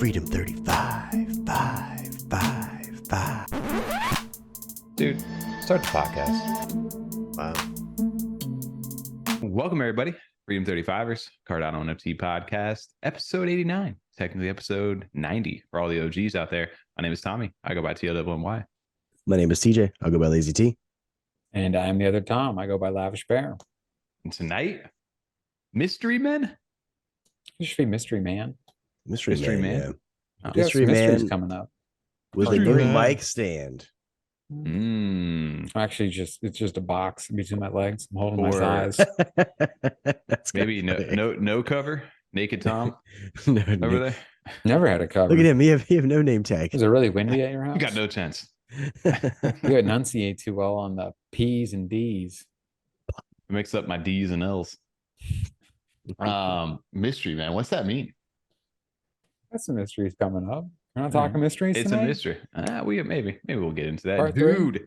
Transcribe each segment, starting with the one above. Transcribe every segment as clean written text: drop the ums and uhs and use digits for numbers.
Freedom 35, 5, 5, 5. Dude, start the podcast. Wow. Welcome, everybody. Freedom 35ers, Cardano NFT podcast, episode 89. Technically, episode 90 for all the OGs out there. My name is Tommy. I go by TLWNY. My name is TJ. I'll go by Lazy T. And I'm the other Tom. I go by Lavish Bear. And tonight, Mystery Men? You should be Mystery Man. Mystery Man. Yeah. Oh, Mystery Mystery's Man coming up. with a new mic stand. Actually, it's just a box between my legs. I'm holding my Or- thighs. That's Maybe no cover. Naked Tom no, over there. Never had a cover. Look at him. You have no name tag. Is it really windy at your house? You got no chance. You enunciate too well on the P's and D's. Mix up my D's and L's. Mystery Man. What's that mean? That's some mysteries coming up. We're not talking mysteries It's tonight? a mystery. Maybe we'll get into that. Part three?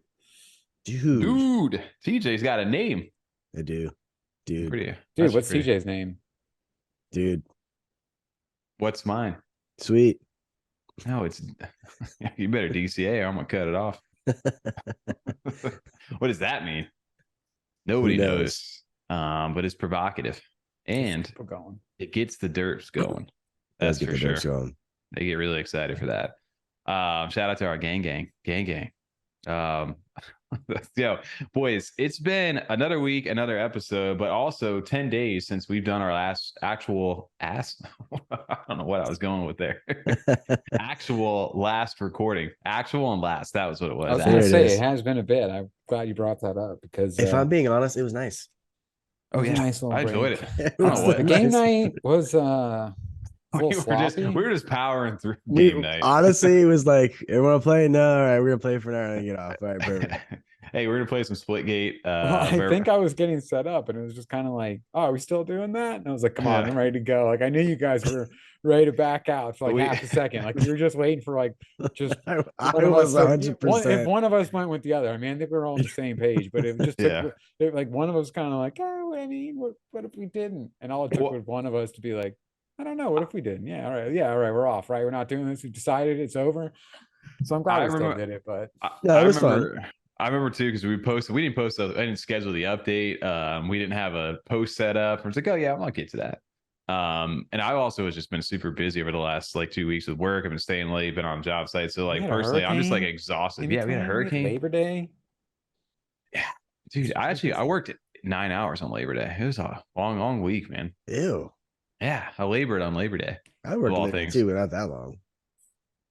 Dude. TJ's got a name. I do. Dude. Dude, what's TJ's name? Dude. What's mine? Sweet. No, it's you better DCA or I'm gonna cut it off. What does that mean? Nobody Who knows. But it's provocative and People going. it gets the derps going. Let's That's get for the sure. jokes going. They get really excited for that. Shout out to our gang. Yo, boys, it's been another week, another episode, but also 10 days since we've done our last actual I don't know what I was going with there. Actual last recording. Actual and last. That was what it was. I was There going to it say, is. it has been a bit. I'm glad you brought that up because If I'm being honest, it was nice. Oh, it was yeah. a nice little I enjoyed break. it. It I don't was know what- The game nice. night was a little sloppy. we were just powering through game night. Honestly, it was like, everyone want to play? No, all right, we're gonna play for an hour and get off. All right, perfect. Hey, we're gonna play some Splitgate. Well, I think I was getting set up and it was just kind of like, oh, are we still doing that? And I was like, come on, Yeah. I'm ready to go. Like, I knew you guys were ready to back out for like half a second. Like, you were just waiting for like, just I one of was us to- 100%. if one of us went with the other. I mean, I think we were all on the same page, but it just took, Yeah. like, one of us kind of like, oh, I mean, what if we didn't? And all it took Well- was one of us to be like, I don't know. What if we didn't? Yeah, all right, we're off, right? We're not doing this. We decided it's over. So I'm glad I we still remember- did it, but No, it was fun. I remember too because we didn't post. I didn't schedule the update. We didn't have a post set up. I was like, oh yeah, I'll get to that. And I also has just been super busy over the last like 2 weeks with work. I've been staying late, been on job sites. So like We had a personally, I'm just like hurricane exhausted. in Yeah, we had a between hurricane. Labor Day. Dude, I worked 9 hours on Labor Day. It was a long week, man. Ew. Yeah, I labored on Labor Day. I worked all with it things. too, but not that long.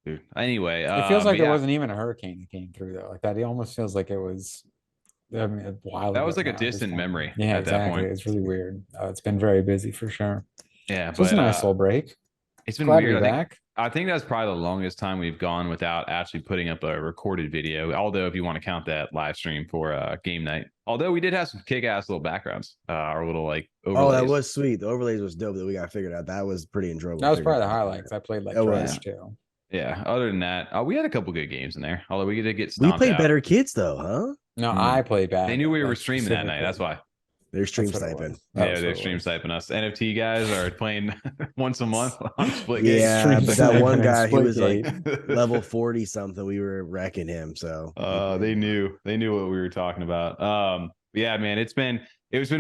Dude. Anyway, It feels like but there yeah, wasn't even a hurricane that came through though. Like that, it almost feels like it was. I mean, a while. That ago was like a now at this distant point. memory Yeah, at that exactly. point. It's really weird. It's been very busy for sure. Yeah, So it's but a nice little break. it's been Glad to weird. be I think back. I think that's probably the longest time we've gone without actually putting up a recorded video. Although, if you want to count that live stream for game night, although we did have some kick-ass little backgrounds, our little like overlays. Oh, that was sweet. The overlays was dope that we got figured out. That was pretty enjoyable. That was figuring probably the out. highlights. I played like It trash was. too. Yeah. Other than that, we had a couple good games in there. Although we did get We stomped played out. better kids though, huh? No, Hmm. I played bad. They knew we though, were like, streaming that night. That's specifically. why. They're stream That's what it sniping. was. That Yeah, was they're what it stream was. sniping us. NFT guys are playing once a month on Split Yeah, Stream but that one sniping guy, he and was like Splitgate. level 40 something. We were wrecking him. So They knew what we were talking about. Yeah, man, it's been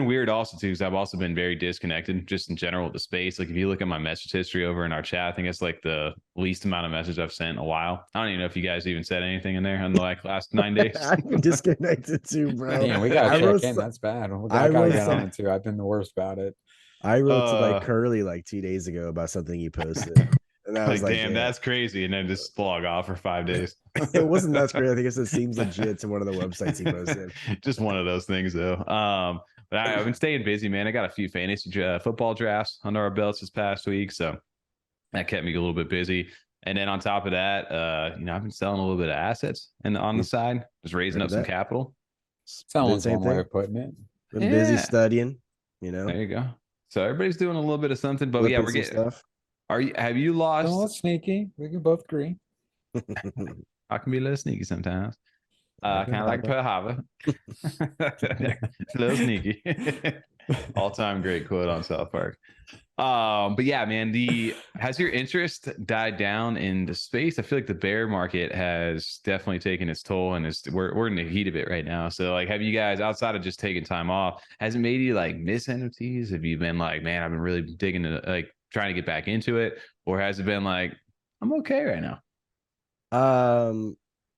weird also too, because I've also been very disconnected just in general with the space. Like if you look at my message history over in our chat, I think it's like the least amount of messages I've sent in a while. I don't even know if you guys even said anything in there in the like last 9 days. I've been disconnected too, bro. Damn, we I gotta wrote check in. so- That's bad. I I gotta wrote get some- on it too. I've been the worst about it. I wrote to Uh, like Curly like 2 days ago about something he posted. And I was Like, like, damn, yeah. that's crazy. And then just log off for 5 days. It wasn't that great. I think it said seems legit to one of the websites he posted. Just one of those things though. But I've been staying busy, man. I got a few fantasy football drafts under our belts this past week, so that kept me a little bit busy. And then on top of that, I've been selling a little bit of assets and on the side, just raising Heard up of some that. capital. Someone's same one way thing. of putting it. Been busy Yeah. studying, you know. There you go. So everybody's doing a little bit of something, but yeah, flipping we're some getting. stuff. Have you lost? No, it's sneaky. We can both agree. I can be a little sneaky sometimes. Like Kind of like Pearl Harbor. A little sneaky. All-time great quote on South Park. But yeah, man, has your interest died down in the space? I feel like the bear market has definitely taken its toll, and we're in the heat of it right now. So like, have you guys, outside of just taking time off, has it made you like miss NFTs? Have you been like, man, I've been really digging into, like, trying to get back into it, or has it been like, I'm okay right now?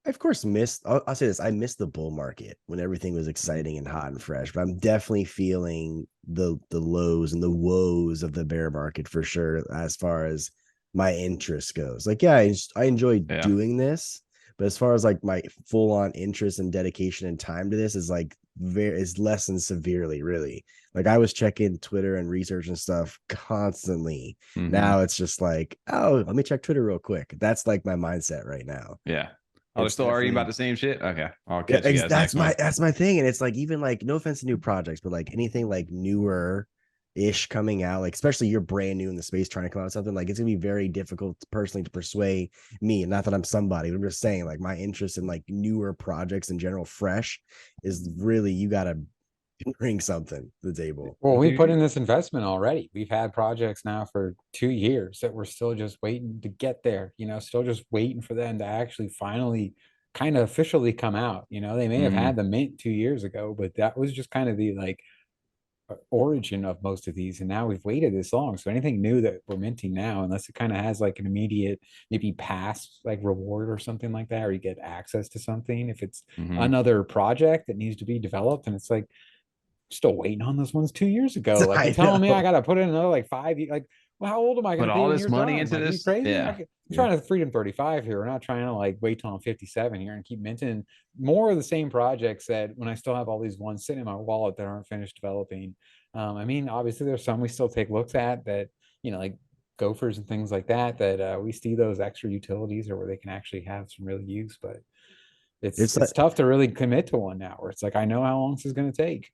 I of course missed. I'll say this: I missed the bull market when everything was exciting and hot and fresh. But I'm definitely feeling the lows and the woes of the bear market for sure, as far as my interest goes. Like, yeah, I enjoy Yeah. doing this, but as far as like my full on interest and dedication and time to this is like is lessened severely, really. Like I was checking Twitter and research and stuff constantly. Now it's just like, oh, let me check Twitter real quick. That's like my mindset right now. Yeah. Oh, they're It's still arguing about definitely the same shit. Okay, I'll yeah, catch you guys next month. that's my thing. And it's like, even like, no offense to new projects, but like anything like newer ish coming out, like especially you're brand new in the space trying to come out with something, like it's gonna be very difficult personally to persuade me. And not that I'm somebody, but I'm just saying like my interest in like newer projects in general, fresh, is really, you gotta bring something to the table. Well, we put Dude, in this investment already. We've had projects now for 2 years that we're still just waiting to get there, still just waiting for them to actually finally kind of officially come out. They may have had the mint 2 years ago, but that was just kind of the like origin of most of these. And now we've waited this long. So anything new that we're minting now, unless it kind of has like an immediate, maybe pass like reward or something like that, or you get access to something, if it's another project that needs to be developed, and it's like, still waiting on those ones 2 years ago. Like, you're I telling me I know. gotta put in another like 5 years? Like, well, how old am I put gonna be all when this you're money done? into Like, are you this. crazy? Yeah. I'm trying to freedom 35 here. We're not trying to like wait till I'm 57 here and keep minting more of the same projects that, when I still have all these ones sitting in my wallet that aren't finished developing. I mean, obviously there's some we still take looks at that, like gophers and things like that, that we see those extra utilities or where they can actually have some real use. But it's It's it's like tough to really commit to one now, where it's like, I know how long this is going to take.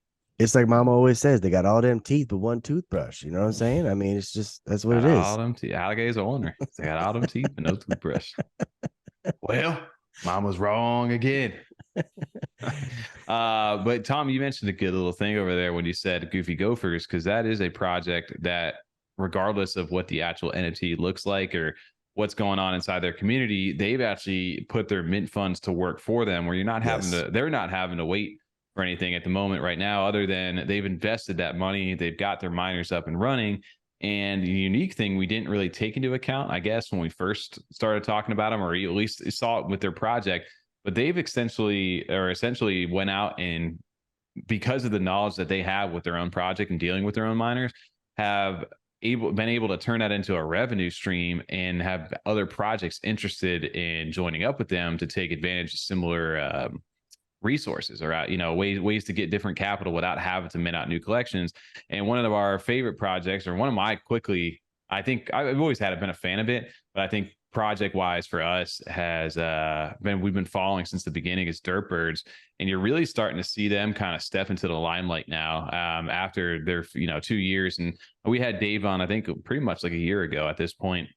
Mama always says, they got all them teeth but one toothbrush. You know what I'm saying? I mean, it's just, that's what it Got all is. them teeth. Alligators are ornery. They got all them teeth and no toothbrush. Well, mom was wrong again. But Tom, you mentioned a good little thing over there when you said Goofy Gophers, because that is a project that, regardless of what the actual NFT looks like or what's going on inside their community, they've actually put their mint funds to work for them, where Yes. they're not having to wait for anything at the moment right now, other than they've invested that money, they've got their miners up and running. And the unique thing we didn't really take into account, I guess, when we first started talking about them, or at least saw it with their project, but they've essentially went out and, because of the knowledge that they have with their own project and dealing with their own miners, have been able to turn that into a revenue stream and have other projects interested in joining up with them to take advantage of similar resources, or ways to get different capital without having to mint out new collections. And one of our favorite projects, or one of my quickly, I think I've always been a fan of it, but I think project wise for us has we've been following since the beginning, is Derp. And you're really starting to see them kind of step into the limelight now, after their 2 years. And we had Dave on, I think, pretty much like a year ago at this point,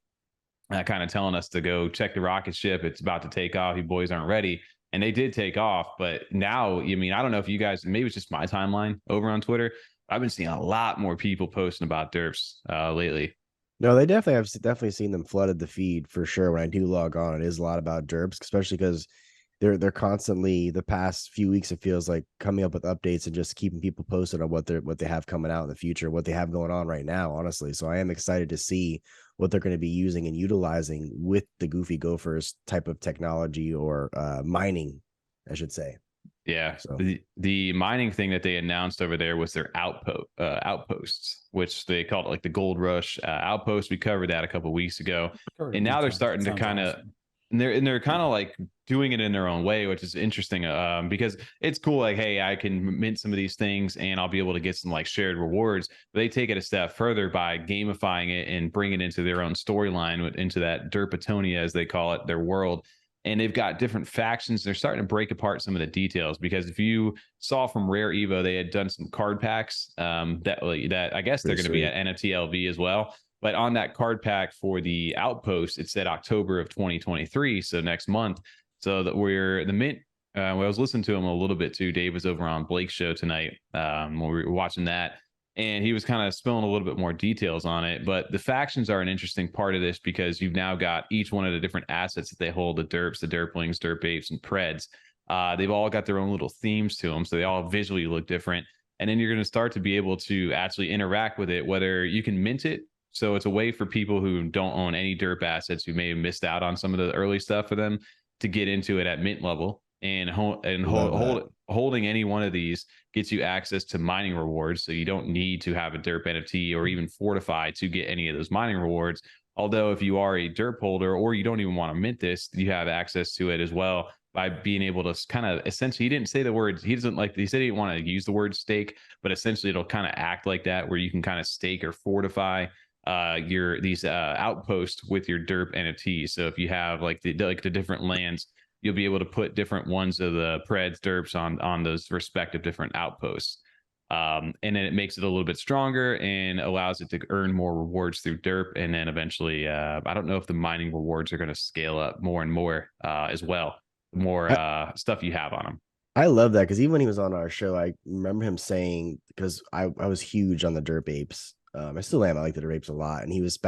kind of telling us to go check the rocket ship. It's about to take off. You boys aren't ready. And they did take off. But now, I mean, I don't know if you guys, maybe it's just my timeline over on Twitter, I've been seeing a lot more people posting about derps lately. No, they definitely have definitely seen them flooded the feed for sure. When I do log on, it is a lot about derps, especially because they're constantly, the past few weeks, it feels like, coming up with updates and just keeping people posted on what they have coming out in the future, what they have going on right now, honestly. So I am excited to see what they're going to be using and utilizing with the Goofy Gophers type of technology, or mining, I should say. Yeah, So the mining thing that they announced over there was their outposts, which they called it like the Gold Rush outpost. We covered that a couple of weeks ago, and now they're starting to kind of, Awesome. and they're kind of like doing it in their own way, which is interesting, because it's cool. Like, hey, I can mint some of these things and I'll be able to get some like shared rewards. But they take it a step further by gamifying it and bring it into their own storyline, into that Derpatonia, as they call it, their world. And they've got different factions. They're starting to break apart some of the details, because if you saw from Rare Evo, they had done some card packs, that I guess they're going to be at NFT LV as well. But on that card pack for the Outpost, it said October of 2023, so next month. So that we're the mint. I was listening to him a little bit too. Dave was over on Blake's show tonight, when we were watching that, and he was kind of spilling a little bit more details on it. But the factions are an interesting part of this because you've now got each one of the different assets that they hold: the derps, the derplings, derp apes, and preds. They've all got their own little themes to them, so they all visually look different. And then you're going to start to be able to actually interact with it, whether you can mint it. So it's a way for people who don't own any derp assets, who may have missed out on some of the early stuff for them, to get into it at mint level. And holding any one of these gets you access to mining rewards. So you don't need to have a derp NFT or even fortify to get any of those mining rewards. Although if you are a derp holder, or you don't even want to mint this, you have access to it as well by being able to kind of, essentially, he didn't say the words, he said he didn't want to use the word stake, but essentially it'll kind of act like that, where you can kind of stake or fortify these outposts with your derp NFTs. So if you have like the different lands, you'll be able to put different ones of the preds, derps on those respective different outposts. And then it makes it a little bit stronger and allows it to earn more rewards through derp. And then eventually, I don't know if the mining rewards are going to scale up more and more as well, the more stuff you have on them. I love that, because even when he was on our show, I remember him saying, because I was huge on the derp apes. I still am. I like the derp apes a lot. And he was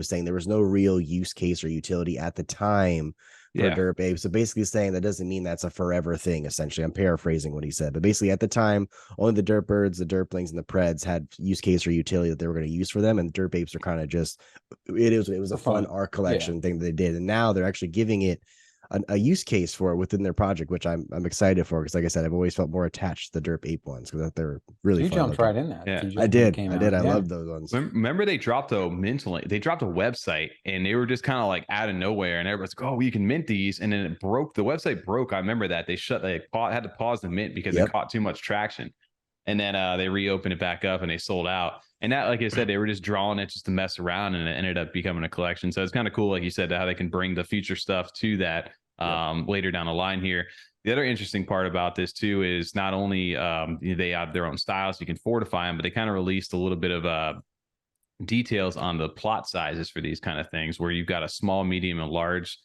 saying there was no real use case or utility at the time for derp apes. So basically saying that doesn't mean that's a forever thing, essentially. I'm paraphrasing what he said. But basically at the time, only the derp birds, the derplings, and the preds had use case or utility that they were going to use for them. And the derp apes are kind of just, it was a fun art collection thing that they did. And now they're actually giving it a use case for it within their project, which I'm excited for, because like I said, I've always felt more attached to the derp ape ones, because they're really you fun jumped looking. right in that. Yeah. I did. I loved those ones. Remember they dropped a website, and they were just kind of like out of nowhere, and everybody's like, oh, you can mint these, and then it broke. The website broke. I remember that they had to pause the mint because it caught too much traction. And then they reopened it back up and they sold out. And that, like I said, they were just drawing it just to mess around, and it ended up becoming a collection. So it's kind of cool, like you said, how they can bring the future stuff to that later down the line here. The other interesting part about this too is not only they have their own styles, you can fortify them, but they kind of released a little bit of details on the plot sizes for these kind of things, where you've got a small, medium, and large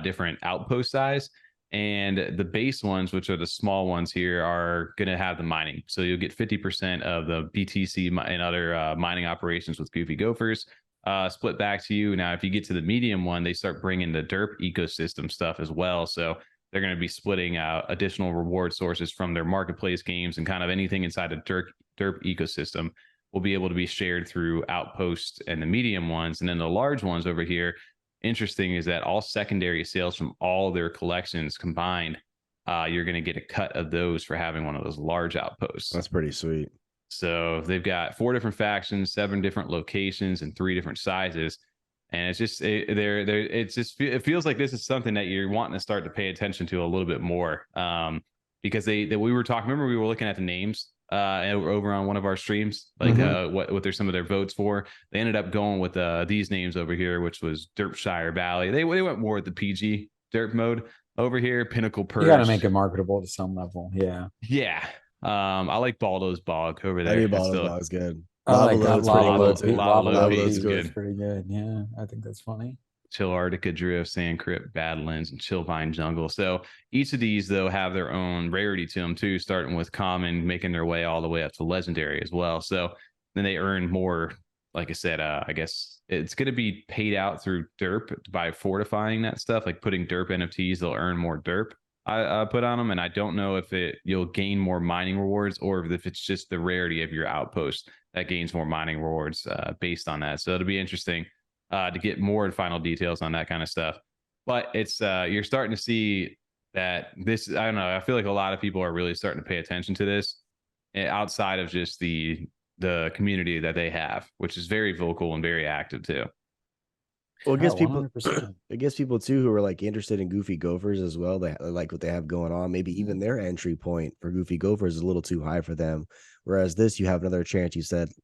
different outpost size. And the base ones, which are the small ones here, are going to have the mining. So you'll get 50% of the BTC and other mining operations with Goofy Gophers split back to you. Now, if you get to the medium one, they start bringing the derp ecosystem stuff as well. So they're going to be splitting out additional reward sources from their marketplace games, and kind of anything inside the derp ecosystem will be able to be shared through Outposts and the medium ones. And then the large ones over here, interesting is that all secondary sales from all their collections combined, you're going to get a cut of those for having one of those large outposts. That's pretty sweet. So they've got 4 different factions, 7 different locations, and 3 different sizes. And it's just it feels like this is something that you're wanting to start to pay attention to a little bit more, because we were talking. Remember, we were looking at the names over on one of our streams, like what there's some of their votes for. They ended up going with these names over here, which was Derpshire Valley. They went more with the PG derp mode over here. Pinnacle Purge. You got to make it marketable to some level. Yeah. I like Baldo's Bog over there. I think Baldo's Bog is good. Lava Load's good. Pretty good. Yeah, I think that's funny. Chill Arctica Drift, Sand Crypt, Badlands, and Chillvine Jungle. So each of these, though, have their own rarity to them too, starting with common, making their way all the way up to legendary as well. So then they earn more. Like I said, I guess it's going to be paid out through derp by fortifying that stuff, like putting derp NFTs. They'll earn more derp I put on them, and I don't know if you'll gain more mining rewards, or if it's just the rarity of your outpost that gains more mining rewards based on that. So it'll be interesting to get more final details on that kind of stuff. But it's you're starting to see that this, I don't know, I feel like a lot of people are really starting to pay attention to this outside of just the community that they have, which is very vocal and very active too. Well, it gets people too who are like interested in Goofy Gophers as well. They like what they have going on. Maybe even their entry point for Goofy Gophers is a little too high for them. Whereas this, you have another chance.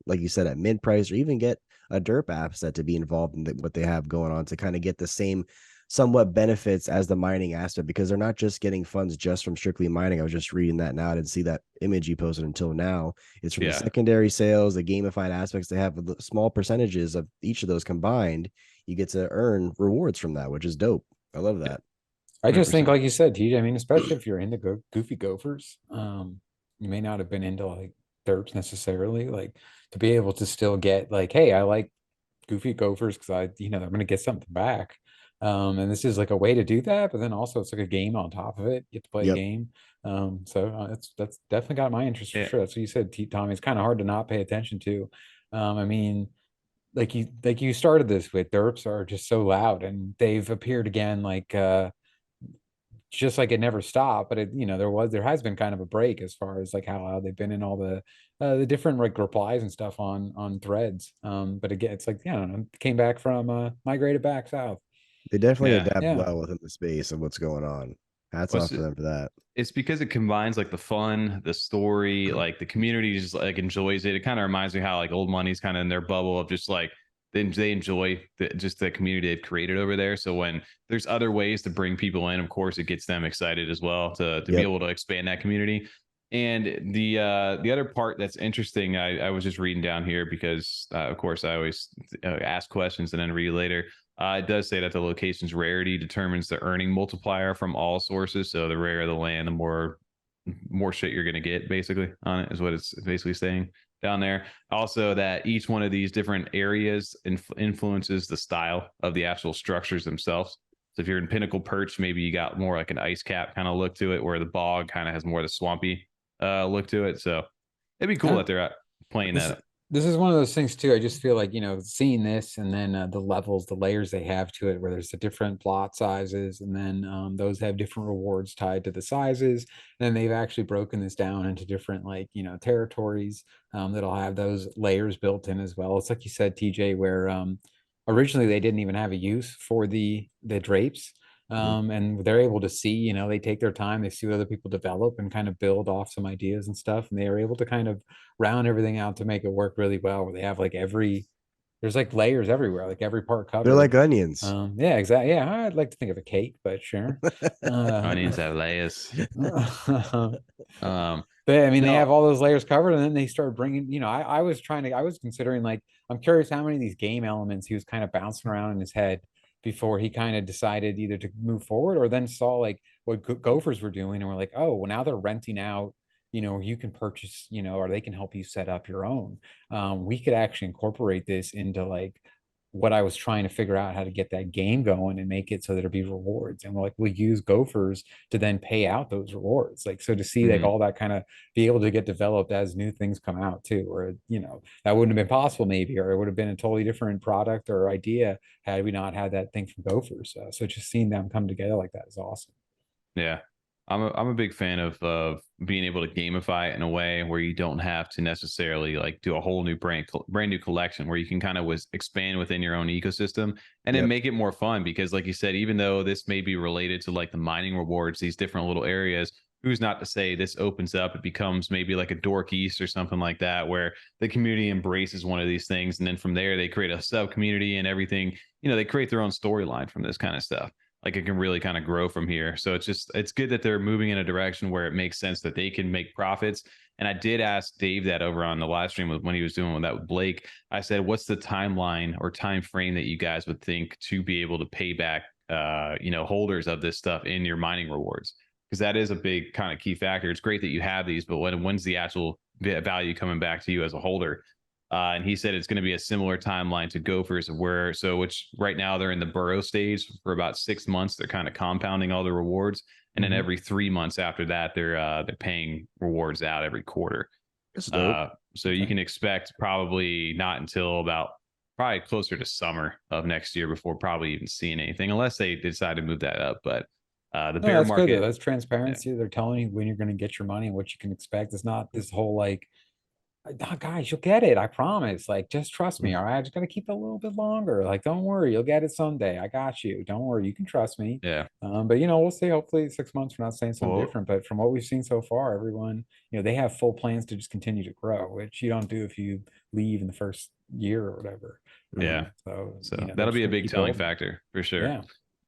Like you said, at mid price, or even get a derp asset to be involved in what they have going on, to kind of get the same somewhat benefits as the mining aspect, because they're not just getting funds just from strictly mining. I was just reading that now. I didn't see that image you posted until now. It's from the secondary sales, the gamified aspects they have, with small percentages of each of those combined. You get to earn rewards from that, which is dope. I love that. I just think, like you said, TJ, I mean, especially if you're into Goofy Gophers, you may not have been into like derps necessarily, like to be able to still get like, hey, I like goofy gophers because I'm gonna get something back. And this is like a way to do that, but then also it's like a game on top of it. You get to play a Yep. game. That's definitely got my interest for Yeah. sure. That's what you said, Tommy. It's kind of hard to not pay attention to. I mean, like you started this with, derps are just so loud, and they've appeared again like just like it never stopped. But there has been kind of a break as far as like how loud they've been in all the different like replies and stuff on threads. But again, it's like, yeah, I don't know, came back from migrated back south. They definitely Yeah. adapt Yeah. well within the space of what's going on. Hats What's off to them for that. It's because it combines like the fun, the story, like the community just like enjoys it. It kind of reminds me how like old money's kind of in their bubble of just like they enjoy just the community they've created over there. So when there's other ways to bring people in, of course, it gets them excited as well to be Yep. able to expand that community. And the other part that's interesting, I was just reading down here because of course I always ask questions and then read later. It does say that the location's rarity determines the earning multiplier from all sources. So the rarer the land, the more shit you're going to get basically on it is what it's basically saying down there. Also, that each one of these different areas influences the style of the actual structures themselves. So if you're in Pinnacle Perch, maybe you got more like an ice cap kind of look to it, where the bog kind of has more of the swampy look to it. So it'd be cool Yeah. that they're playing This that. this is one of those things too. I just feel like, seeing this, and then the levels, the layers they have to it, where there's the different plot sizes, and then those have different rewards tied to the sizes. And then they've actually broken this down into different like, territories that'll have those layers built in as well. It's like you said, TJ, where originally they didn't even have a use for the drapes. Mhm. And they're able to see, they take their time, they see what other people develop and kind of build off some ideas and stuff, and they are able to kind of round everything out to make it work really well, where they have like there's like layers everywhere, like every part They're covered. like onions. Yeah, exactly. Yeah, I'd like to think of a cake, but sure. Onions have layers. Um, But I mean, they have no, all those layers covered, and then they start bringing, I was considering, like, I'm curious how many of these game elements he was kind of bouncing around in his head before he kind of decided either to move forward, or then saw like what gophers were doing, and we're like, oh, well, now they're renting out, you can purchase, or they can help you set up your own. We could actually incorporate this into like what I was trying to figure out, how to get that game going and make it so that it'd be rewards. And we'll use gophers to then pay out those rewards. Like, so to see like mhm. all that kind of be able to get developed as new things come out too, or, that wouldn't have been possible maybe, or it would have been a totally different product or idea had we not had that thing from gophers. So just seeing them come together like that is awesome. Yeah. I'm a big fan of being able to gamify it in a way where you don't have to necessarily like do a whole new brand new collection, where you can kind of expand within your own ecosystem and then Yep. make it more fun. Because like you said, even though this may be related to like the mining rewards, these different little areas, who's not to say this opens up, it becomes maybe like a Dork East or something like that, where the community embraces one of these things, and then from there they create a sub community and everything. They create their own storyline from this kind of stuff. Like it can really kind of grow from here. So it's good that they're moving in a direction where it makes sense that they can make profits. And I did ask Dave that over on the live stream when he was doing that with Blake. I said, what's the timeline or time frame that you guys would think to be able to pay back holders of this stuff in your mining rewards? Because that is a big kind of key factor. It's great that you have these, but when's the actual value coming back to you as a holder? And he said it's going to be a similar timeline to gophers, which right now they're in the burrow stage for about 6 months. They're kind of compounding all the rewards, and then every 3 months after that, they're paying rewards out every quarter. That's dope. So you can expect probably not until about probably closer to summer of next year before probably even seeing anything, unless they decide to move that up. But the No, bear that's good though. market, That's yeah, transparency. They're telling you when you're going to get your money and what you can expect. It's not this whole like, "Oh, guys, you'll get it. I promise. Like, just trust me. All right. I just got to keep it a little bit longer. Like, don't worry. You'll get it someday. I got you. Don't worry. You can trust me." yeah. But we'll see. Hopefully 6 months, we're not saying something Well, different. But from what we've seen so far, everyone, they have full plans to just continue to grow, which you don't do if you leave in the first year or whatever. yeah. So, So they're that'll just be a going to big keep telling building. factor for sure. Yeah.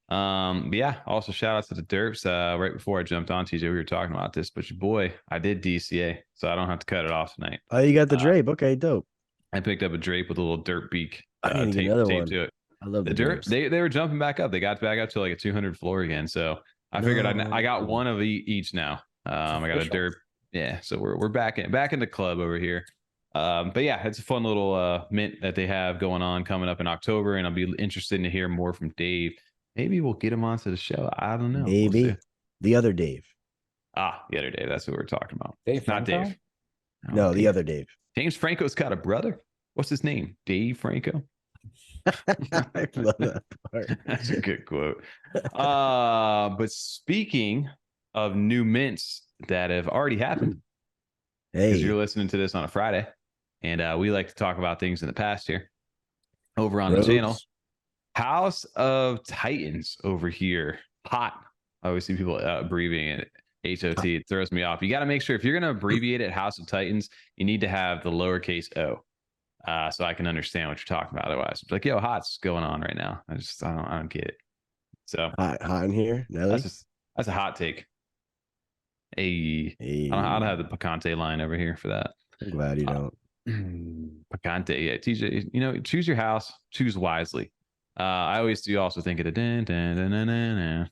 But yeah, also shout out to the Derps. Right before I jumped on, TJ, we were talking about this, but your boy, I did DCA, so I don't have to cut it off tonight. Oh, you got the Uh, drape. Okay, dope. I picked up a drape with a little derp beak I need to get another tape one. to it. I love The the derp, drapes. they were jumping back up. They got back up to like a 200 floor again. So I figured I got No. one of each now. It's I got a official. derp Yeah, so we're back in the club over here. But yeah, it's a fun little mint that they have going on coming up in October, and I'll be interested to hear more from Dave. Maybe we'll get him onto the show. I don't know. We'll see. Maybe the other Dave. The other Dave. That's what we're talking about. Dave Not Franco? Dave. No, the other Dave. James Franco's got a brother. What's his name? Dave Franco. I love that part. That's a good quote. But speaking of new mints that have already happened, because you're listening to this on a Friday, and we like to talk about things in the past here over on the channel. House of Titans over here, hot. I always see people abbreviating it. HOT, it throws me off. You got to make sure if you're going to abbreviate it, House of Titans, you need to have the lowercase o, so I can understand what you're talking about. Otherwise, it's like, yo, hot's going on right now. I don't get it. So hot in here. Nelly? That's a hot take. Hey. I don't have the Picante line over here for that. I'm glad you don't. Picante, yeah. TJ, choose your house, choose wisely. I always do also think of the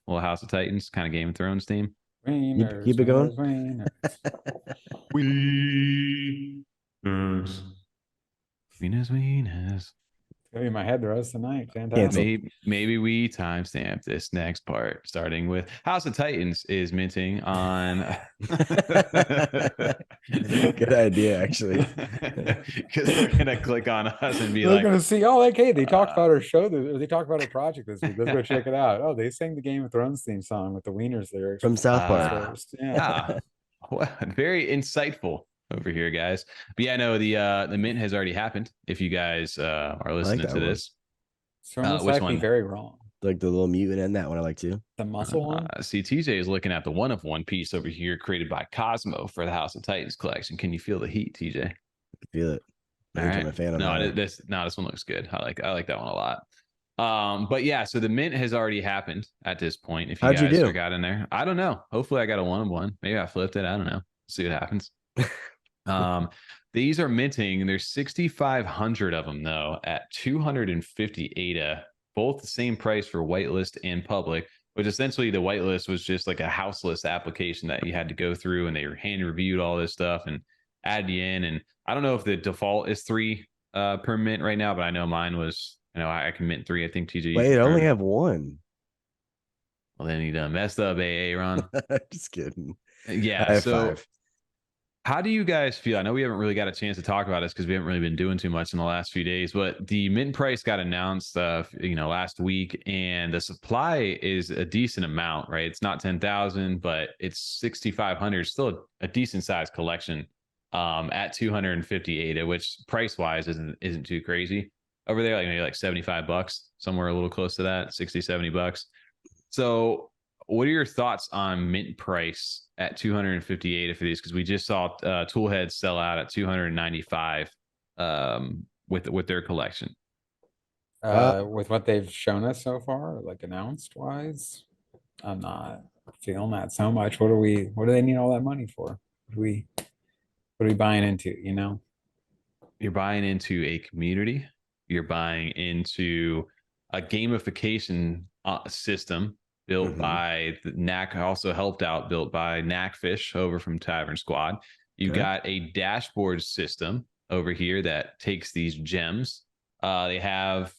little House of Titans kind of Game of Thrones theme. Wieners, keep it going. Wieners. It's gonna be in my head the rest of the night. Fantastic. Maybe we timestamp this next part, starting with House of Titans is minting on. Good idea, actually. Because they're gonna click on us and be they're like, gonna see, oh, okay, they talked about our show, they talked about our project this week. Let's go check it out. Oh, they sang the Game of Thrones theme song with the Wieners lyrics from South Park. Yeah. Well, very insightful over here, guys. But yeah, no, the mint has already happened. If you guys are listening to this, so which one? Very wrong. Like the little mutant and that one I like too. The muscle one. See, TJ is looking at the one piece over here created by Cosmo for the House of Titans collection. Can you feel the heat, TJ? I can feel it. All right. This one looks good. I like that one a lot. But yeah, so the mint has already happened at this point. If you guys got in there, I don't know. Hopefully, I got a 1-of-1. Maybe I flipped it. I don't know. See what happens. These are minting. There's 6,500 of them though at 250 ADA, both the same price for whitelist and public. Which essentially the whitelist was just like a houseless application that you had to go through, and they were hand reviewed all this stuff and added you in. And I don't know if the default is 3 per mint right now, but I know mine was. I can mint 3. I think TJ. Wait, I only have 1. Well, then you done messed up, Ron. Just kidding. Yeah. I have 5. How do you guys feel? I know we haven't really got a chance to talk about this because we haven't really been doing too much in the last few days, but the mint price got announced, last week, and the supply is a decent amount, right? It's not 10,000, but it's 6,500. Still a decent sized collection at 250 ADA, which price wise isn't too crazy over there. Like maybe like $75, somewhere a little close to that, 60, $70. So what are your thoughts on mint price at 258 for these? Because we just saw Toolhead sell out at 295 with their collection. With what they've shown us so far, like announced wise, I'm not feeling that so much. What do they need all that money for? What are we buying into? You're buying into a community. You're buying into a gamification system built by the Knack, also helped out, built by Knackfish over from Tavern Squad. You got a dashboard system over here that takes these gems. They have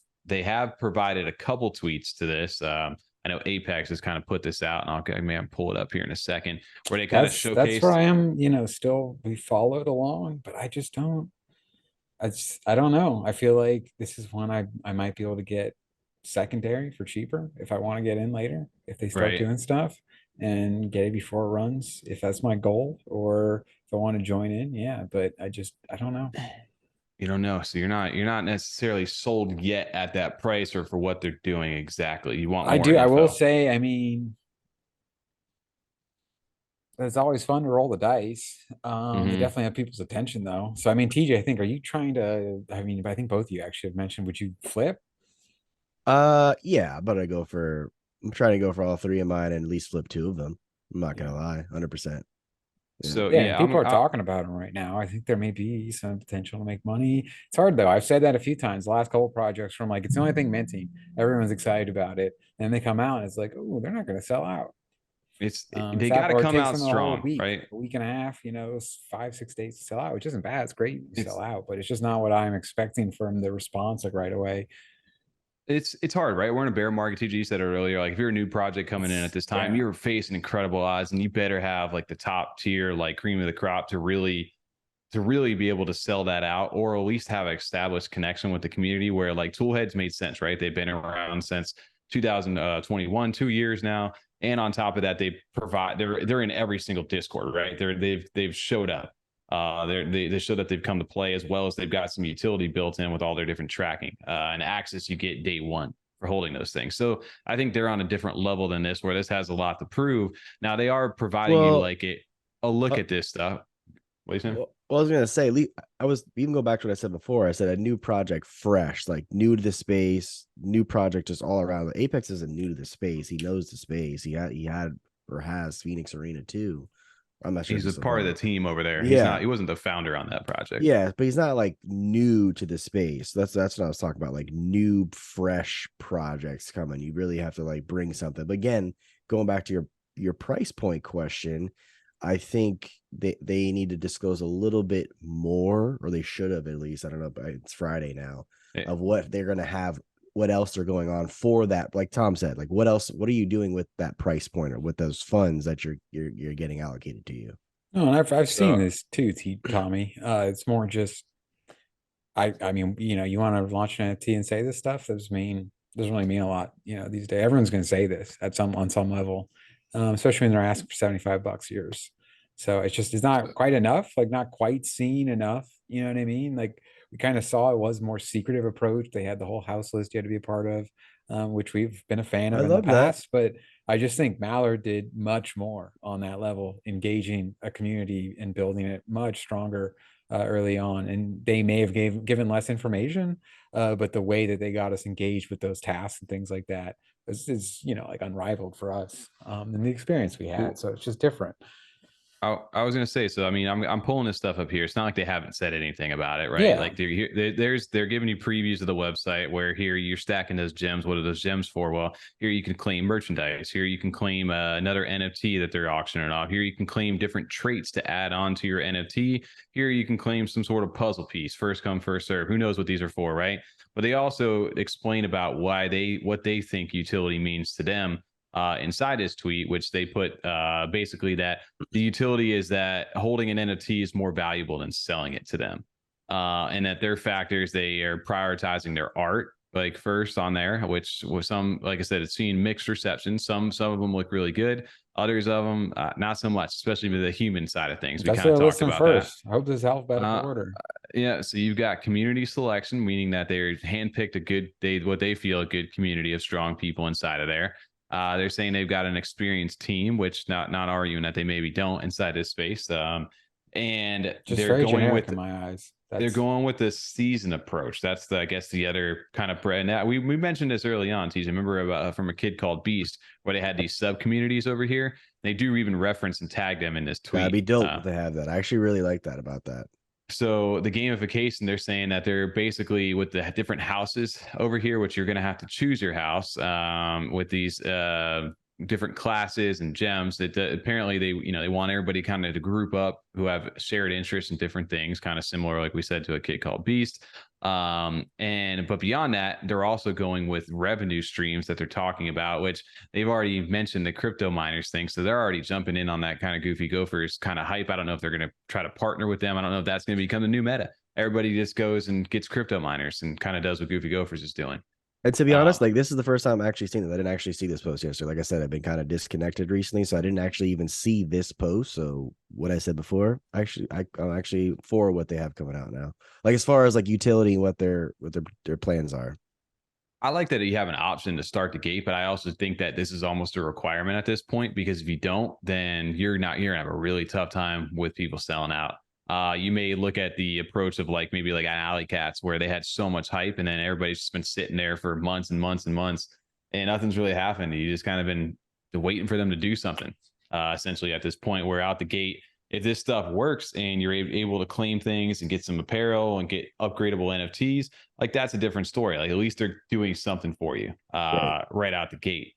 provided a couple tweets to this. I know Apex has kind of put this out, and I'll pull it up here in a second, where they kind of showcase. That's where I am, still we followed along, but I just don't. I don't know. I feel like this is one I might be able to get secondary for cheaper if I want to get in later, if they start doing stuff, and get it before it runs, if that's my goal, or if I want to join in. But I don't know. You don't know, so you're not necessarily sold yet at that price or for what they're doing exactly. You want more info. I will say, it's always fun to roll the dice. They definitely have people's attention though. So TJ, I think, are you trying to, I think both of you actually have mentioned, would you flip? Yeah, but I'm trying to go for all 3 of mine and at least flip 2 of them. I'm not gonna lie, 100%. So people are talking about them right now. I think there may be some potential to make money. It's hard though. I've said that a few times. The last couple of projects from it's the only thing minting. Everyone's excited about it. And they come out and it's like, oh, they're not gonna sell out. It's If they that, got to or it come takes out them a whole strong, week, right? a week and a half, you know, it's 5, 6 days to sell out, which isn't bad. It's great you sell It's out, but it's just not what I'm expecting from the response like right away. it's hard, right? We're in a bear market. TG said it earlier. Like if you're a new project coming in at this time, Yeah. you're facing incredible odds, and you better have like the top tier, like cream of the crop to really be able to sell that out, or at least have an established connection with the community where like Toolheads made sense, right? They've been around since 2021, 2 years now. And on top of that, they're in every single Discord, right? They've showed up. They show that they've come to play, as well as they've got some utility built in with all their different tracking and access you get day one for holding those things. So I think they're on a different level than this, where this has a lot to prove. Now they are providing you Well, like a look uh, at this stuff. What are you saying? well, I was gonna say, I was even go back to what I said before. I said a new project, fresh, like new to the space, new project, just all around. Apex isn't new to the space. He knows the space. He had or has Phoenix Arena too. I'm not sure if He's he a still part of the does. team over there. Yeah, He wasn't the founder on that project. yeah, but he's not like new to the space. That's what I was talking about. Like new, fresh projects coming. You really have to like bring something. But again, going back to your price point question, I think they need to disclose a little bit more, or they should have at least. I don't know, but it's Friday now, Eh, of what they're gonna have, what else they're going on for that. Like Tom said, like what else? What are you doing with that price point or with those funds that you're getting allocated to you? No, and I've seen So this too, Tommy. It's more just I mean, you know, you want to launch an NFT and say this stuff doesn't really mean a lot, you know, these days. Everyone's gonna say this at some on some level, especially when they're asking for $75 yours. So it's not quite enough, like not quite seen enough, you know what I mean? Like we kind of saw it was more secretive approach. They had the whole house list you had to be a part of, which we've been a fan I of in the love that. past, but I just think Mallard did much more on that level, engaging a community and building it much stronger early on. And they may have given less information, but the way that they got us engaged with those tasks and things like that is you know, like unrivaled for us, and the experience we had. well, So it's just different. I was gonna say, so I mean, I'm pulling this stuff up here. It's not like they haven't said anything about it, right? Yeah, Like they're giving you previews of the website where here you're stacking those gems. What are those gems for? Well, here you can claim merchandise. Here you can claim another NFT that they're auctioning off. Here you can claim different traits to add on to your NFT. Here you can claim some sort of puzzle piece. First come, first serve. Who knows what these are for, right? But they also explain about what they think utility means to them inside his tweet, which they put basically that the utility is that holding an NFT is more valuable than selling it to them. And that their factors, they are prioritizing their art like first on there, which was some, like I said, it's seen mixed reception. Some of them look really good. Others of them, not so much, especially with the human side of things. We that's kind what of I talked listened about that. first. I hope this is alphabetical Uh, order. yeah, so you've got community selection, meaning that they're handpicked what they feel a good community of strong people inside of there. They're saying they've got an experienced team, which not arguing that they maybe don't inside this space. And Just very generic in my eyes. they're That's going with the season approach. That's I guess the other kind of brand. That we mentioned this early on. Tease, remember about, from a kid called Beast, where they had these sub communities over here. They do even reference and tag them in this That'd tweet. be dope if they have that. I actually really like that about that. So the gamification, they're saying that they're basically with the different houses over here, which you're going to have to choose your house with these different classes and gems. That apparently they want everybody kind of to group up who have shared interests in different things, kind of similar, like we said, to a kid called Beast. But beyond that, they're also going with revenue streams that they're talking about, which they've already mentioned the crypto miners thing. So they're already jumping in on that kind of goofy gophers kind of hype. I don't know if they're going to try to partner with them. I don't know if that's going to become the new meta. Everybody just goes and gets crypto miners and kind of does what Goofy Gophers is doing. And to be Uh, honest, like this is the first time I'm actually seeing it. I didn't actually see this post yesterday. Like I said, I've been kind of disconnected recently, so I didn't actually even see this post. So what I said before, I'm actually for what they have coming out now. Like as far as like utility and what their plans are. I like that you have an option to start the gate, but I also think that this is almost a requirement at this point, because if you don't, then you're gonna have a really tough time with people selling out. You may look at the approach of like maybe like an Alley Cats, where they had so much hype and then everybody's just been sitting there for months and months and months and nothing's really happened. You just kind of been waiting for them to do something. Essentially at this point, where out the gate, if this stuff works and you're able to claim things and get some apparel and get upgradable NFTs, like that's a different story. Like at least they're doing something for you Right. right out the gate.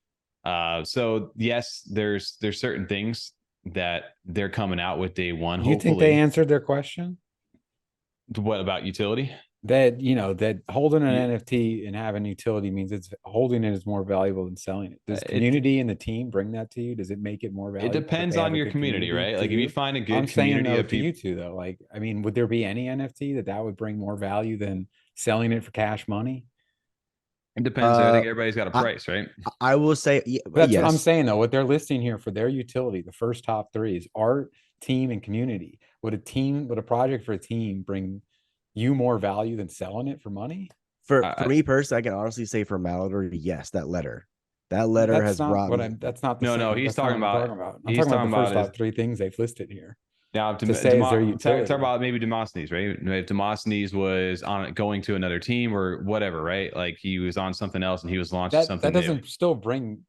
So yes, there's certain things that they're coming out with day one. You think they answered their question? What about utility? That that holding an NFT and having utility means it's holding it is more valuable than selling it. Does community and the team bring that to you? Does it make it more valuable? It depends on your community, right? Like if you find a good community of people, to you two though. Like, I mean, would there be any NFT that would bring more value than selling it for cash money? It depends. I think everybody's got a price, right? I will say, that's what I'm saying though. What they're listing here for their utility, the first top three is art, team, and community. Would a project for a team bring you more value than selling it for money? For me personally, I can honestly say for Malador, yes, that letter has brought me. That's not the no, same. No, he's talking about. I'm talking about the first top three things they've listed here. Now, to say is their utility. Talk about maybe Demosthenes, right? Demosthenes was on going to another team or whatever, right? Like he was on something else and he was launching something. That doesn't still bring,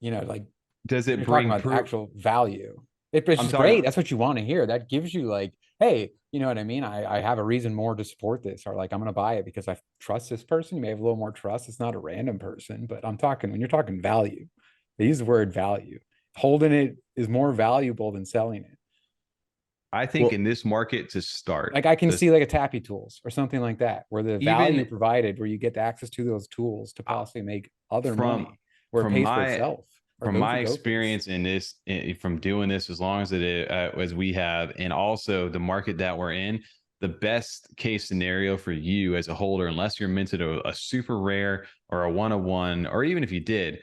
like. Does it bring actual value? It's great. That's what you want to hear. That gives you like, hey, you know what I mean? I have a reason more to support this, or like I'm going to buy it because I trust this person. You may have a little more trust. It's not a random person, but when you're talking value, they use the word value. Holding it is more valuable than selling it. I think in this market to start, like I can see like a Tappy Tools or something like that, where the value provided, where you get access to those tools to possibly make other money, where it pays for itself. From my experience in this, from doing this as long as we have, and also the market that we're in, the best case scenario for you as a holder, unless you're minted a super rare or a 101, or even if you did,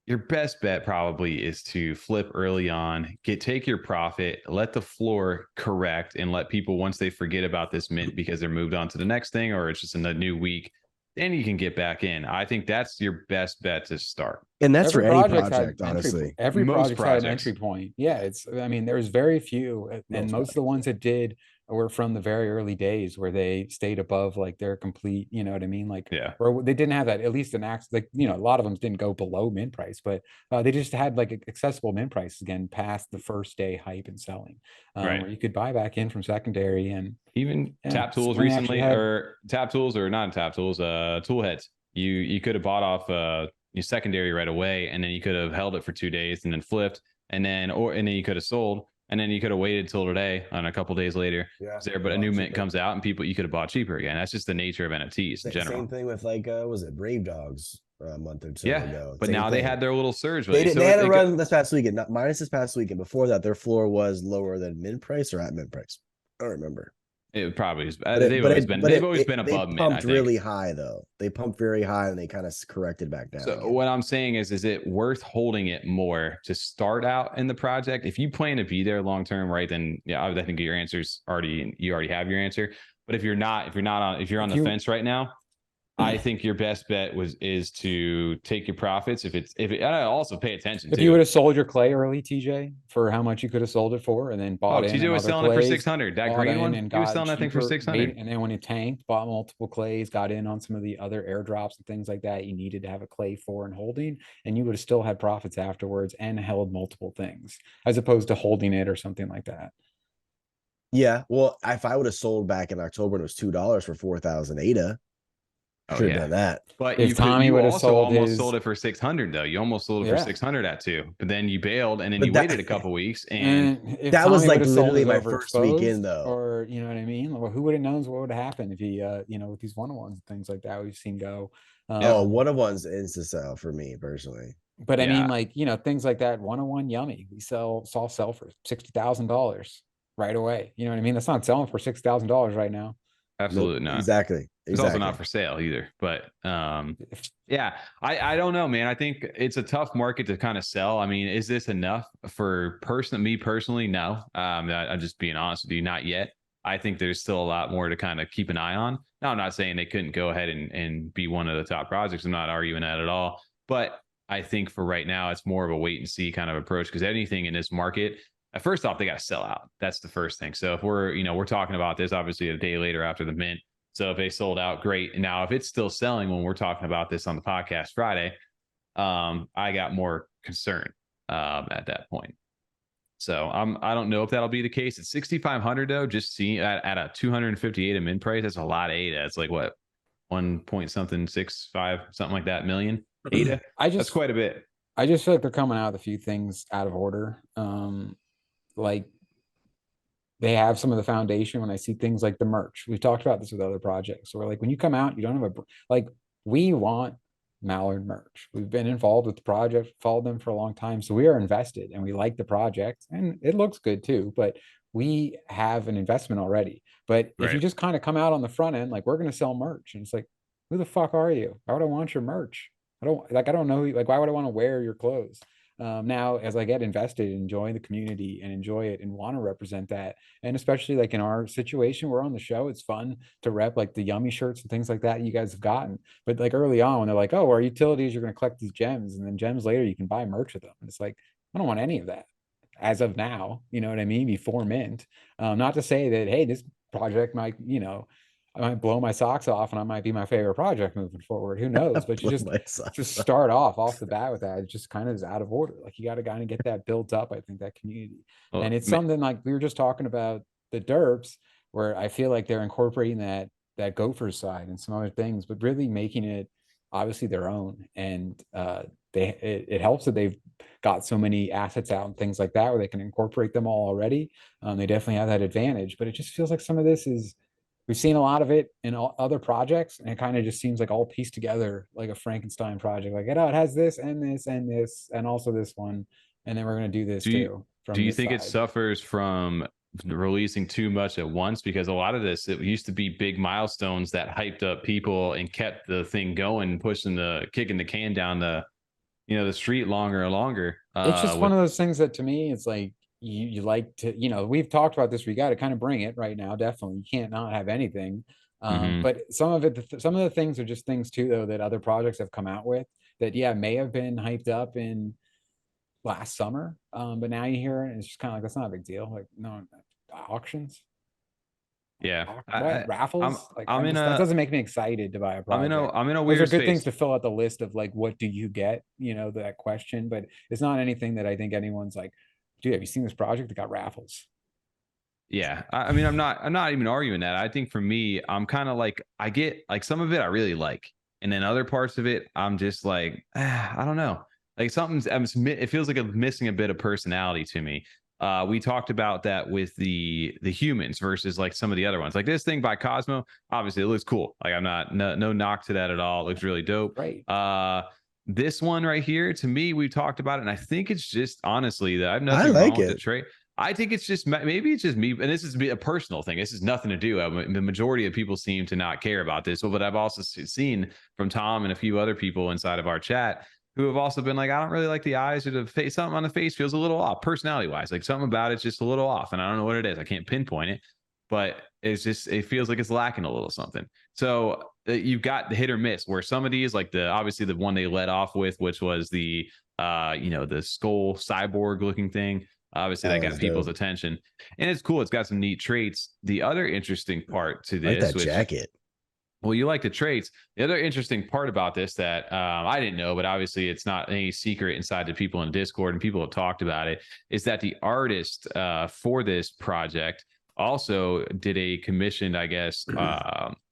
your best bet probably is to flip early on, take your profit, let the floor correct, and let people, once they forget about this mint because they're moved on to the next thing, or it's just in a new week, then you can get back in. I think that's your best bet to start. And that's for any project, honestly. Every project had an entry point. Yeah, there's very few, and most of the ones that did were from the very early days where they stayed above like their complete, you know what I mean? Like, or they didn't have that, at least an like, a lot of them didn't go below mint price, but they just had like accessible mint prices again past the first day hype and selling, where you could buy back in from secondary. And even Tap Tools recently, or Tap Tools, or not Tap Tools, Tool Heads, you could have bought off your secondary right away, and then you could have held it for 2 days and then flipped, and then you could have sold. And then you could have waited till today, and a couple of days later, but a new mint comes out, and you could have bought cheaper again. That's just the nature of NFTs in general. Same thing with like, was it Brave Dogs a month or two ago? But now they had their little surge. They had a run this past weekend, minus this past weekend. Before that, their floor was lower than mint price or at mint price. I don't remember. It probably is. They've always been above mint. They pumped really high though. They pumped very high and they kind of corrected back down. So what I'm saying is it worth holding it more to start out in the project? If you plan to be there long term, right? Then I think your answer's you already have your answer. But if you're on the fence right now, I think your best bet is to take your profits. And also pay attention. If you would have sold your clay early, TJ, for how much you could have sold it for, and then bought TJ was selling it for 600. That green one, he was selling that thing for 600. And then when it tanked, bought multiple clays, got in on some of the other airdrops and things like that, you needed to have a clay for and holding, and you would have still had profits afterwards and held multiple things, as opposed to holding it or something like that. Yeah, well, if I would have sold back in October and it was $2 for 4,000 ADA. Should have done that. But if Tommy would have sold it for 600 though. You almost sold it for 600 at 2. But then you bailed, and then you waited a couple weeks, and that was like literally my first weekend though. Or you know what I mean? Well, who would have known what would have happened if he with these one-on-ones and things like that we've seen go. One-on-ones insta sell for me personally. But I mean, like, things like that, one-on-one yummy. We saw sell for $60,000 right away. You know what I mean? That's not selling for $6,000 right now. Absolutely not. Exactly. It's also not for sale either. But I don't know, man. I think it's a tough market to kind of sell. I mean, is this enough for me personally? No. I'm just being honest with you, not yet. I think there's still a lot more to kind of keep an eye on. Now, I'm not saying they couldn't go ahead and be one of the top projects. I'm not arguing that at all. But I think for right now, it's more of a wait and see kind of approach, because anything in this market, first off, they got to sell out. That's the first thing. So if we're talking about this, obviously a day later after the mint. So if they sold out, great. Now, if it's still selling when we're talking about this on the podcast Friday, I got more concern at that point. So I don't know if that'll be the case. At 6,500 though, just seeing at a 258 mint price, that's a lot of ADA. It's like what, 1 point something 65 something like that million ADA. That's quite a bit. I just feel like they're coming out with a few things out of order. Like they have some of the foundation. When I see things like the merch, we've talked about this with other projects. So we're like, when you come out, you don't have like, we want Mallard merch. We've been involved with the project, followed them for a long time. So we are invested and we like the project and it looks good too, but we have an investment already. But if you Right. just kind of come out on the front end, like we're going to sell merch and it's like, who the fuck are you? Why would I want your merch? I don't know. Like, why would I want to wear your clothes? Now, as I get invested, enjoy the community and enjoy it and want to represent that, and especially like in our situation, we're on the show. It's fun to rep like the yummy shirts and things like that you guys have gotten. But like early on, when they're like, "Oh, our utilities, you're going to collect these gems, and then gems later you can buy merch with them," and it's like, I don't want any of that as of now. You know what I mean? Before mint. Not to say that hey, this project might, I might blow my socks off, and I might be my favorite project moving forward. Who knows? But you Blow my socks just off. start off the bat with that. It just kind of is out of order. Like you got to kind of get that built up. I think that community, and Well, it's something like we were just talking about the derps, where I feel like they're incorporating that gopher side and some other things, but really making it obviously their own. And it helps that they've got so many assets out and things like that where they can incorporate them all already. They definitely have that advantage, but it just feels like some of this is we've seen a lot of it in other projects, and it kind of just seems like all pieced together like a Frankenstein project. Like, it has this and this and this, and also this one, and then we're going to do this do you too do from you this think it side. suffers from releasing too much at once? Because a lot of this, it used to be big milestones that hyped up people and kept the thing going, kicking the can down the street longer and longer. It's just one With of those things that to me, it's like you like to, we've talked about this. We got to kind of bring it right now. Definitely, you can't not have anything. Mhm. But some of the things are just things too, though, that other projects have come out with that, yeah, may have been hyped up in last summer. But now you hear it, and it's just kind of like that's not a big deal. Like, no, auctions, Yeah, what I'm raffles? Like, I'm in that a doesn't make me excited to buy a project. I'm in a Those are weird good things space. to fill out the list of like, what do you get? That question, but it's not anything that I think anyone's like, dude, have you seen this project that got raffles? Yeah, I mean, I'm not even arguing that. I think for me, I'm kind of like I get like some of it I really like, and then other parts of it I'm just like I don't know. Like it feels like I'm missing a bit of personality to me. We talked about that with the humans versus like some of the other ones. Like this thing by Cosmo, obviously it looks cool. Like I'm not no knock to that at all. It looks really dope. Right. This one right here, to me, we talked about it, and I think it's just honestly that I have I nothing wrong like with the it. trade. I think it's just maybe it's just me, and this is a personal thing. This has nothing to do. The majority of people seem to not care about this. But I've also seen from Tom and a few other people inside of our chat who have also been like, I don't really like the eyes or the face. Something on the face feels a little off, personality wise. Like something about it's just a little off, and I don't know what it is. I can't pinpoint it, but it feels like it's lacking a little something. So you've got the hit or miss where some of these, like obviously the one they led off with, which was the the skull cyborg looking thing. Obviously, That that got was people's dope. attention, and it's cool. It's got some neat traits. The other interesting part to I like this, that which jacket. well, you like the traits. The other interesting part about this that I didn't know, but obviously it's not any secret inside the people in Discord, and people have talked about it, is that the artist for this project also did a commissioned, I guess,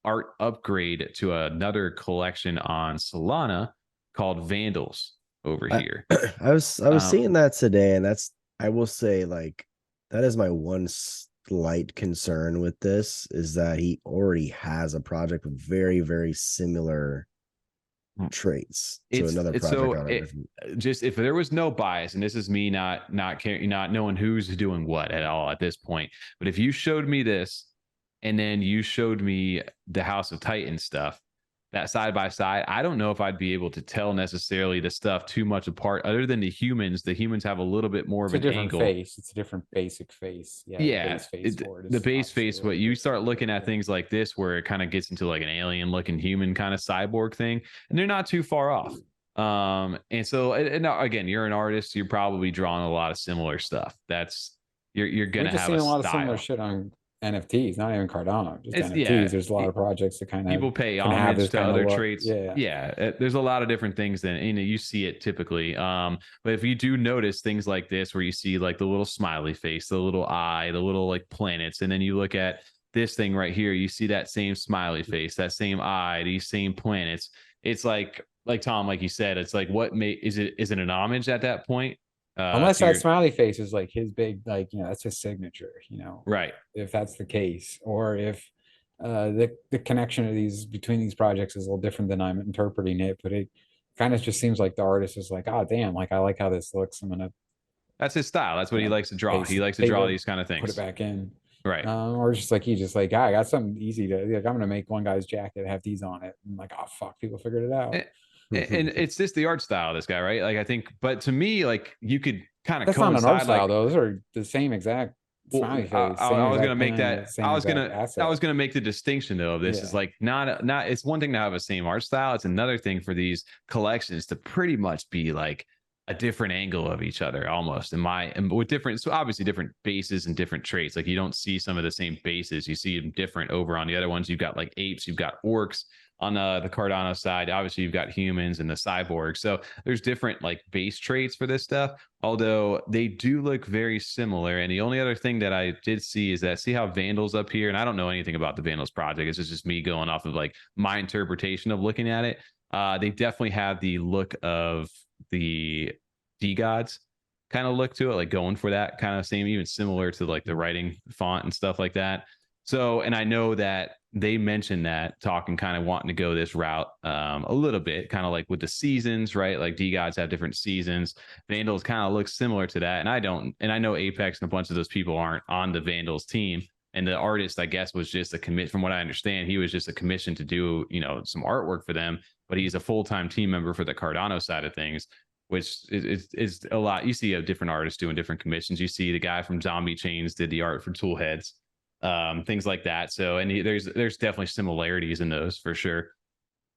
art upgrade to another collection on Solana called Vandals over I here. I was Um, seeing that today, and I will say like that is my one slight concern with this is that he already has a project with very similar traits to another it's project so on a it different. just if there was no bias, and this is me not knowing who's doing what at all at this point, but if you showed me this and then you showed me the House of Titan stuff, that side by side, I don't know if I'd be able to tell necessarily the stuff too much apart. Other than the humans have a little bit more It's of a an different angle. face. It's a different basic face. Yeah, the Yeah, base face for it the is base obviously a face, but little you bit start looking different. at things like this where it kind of gets into like an alien looking human kind of cyborg thing, and they're not too far off. And so and now, again, you're an artist, you're probably drawing a lot of similar stuff. That's you're We've gonna just have seen a a lot of similar style. shit on NFTs, not even Cardano, just It's NFTs. yeah. There's a lot of projects that kind of People pay can have homage this to kind of other look. traits. Yeah. Yeah, there's a lot of different things that you see it typically. But if you do notice things like this, where you see like the little smiley face, the little eye, the little like planets, and then you look at this thing right here, you see that same smiley face, that same eye, these same planets. it's like Tom, like you said, it's like what is it an homage at that point? Unless To that your smiley face is like his big, like, that's his signature, right. if that's the case, or if the connection of these between these projects is a little different than I'm interpreting it, but it kind of just seems like the artist is like, oh damn, like I like how this looks. I'm gonna, That's his style. That's what he likes to draw. paste He it likes to draw paper, these kind of put it things. back in. Right. Or just like he just like, I got something easy to like, I'm gonna make one guy's jacket have these on it. I'm like, oh fuck, people figured it out. And it's just the art style of this guy, right? Like I think, but to me, like you could kind of That's not an art coincide, style like, though. Those are the same exact well, smiley face, same I was gonna exact make pen, that. same exact I asset. was gonna make the distinction though of this is Yeah. like not. It's one thing to have a same art style. It's another thing for these collections to pretty much be like a different angle of each other almost. And with different, so obviously different bases and different traits. Like you don't see some of the same bases. You see them different over on the other ones. You've got like apes. You've got orcs on the Cardano side. Obviously, you've got humans and the cyborg. So there's different like base traits for this stuff, although they do look very similar. And the only other thing that I did see is that see how Vandals up here, and I don't know anything about the Vandals project. It's just me going off of like my interpretation of looking at it. They definitely have the look of the D gods kind of look to it, like going for that kind of same, even similar to like the writing font and stuff like that. So, and I know that they mentioned that talking kind of wanting to go this route a little bit, kind of like with the seasons, right? Like D gods have different seasons. Vandals kind of look similar to that. And I don't, and I know Apex and a bunch of those people aren't on the Vandals team. And the artist, I guess, was just a commit. From what I understand, he was just a commission to do, some artwork for them. But he's a full-time team member for the Cardano side of things, which is a lot. You see a different artists doing different commissions. You see the guy from Zombie Chains did the art for Toolheads, things like that. So, and there's definitely similarities in those for sure.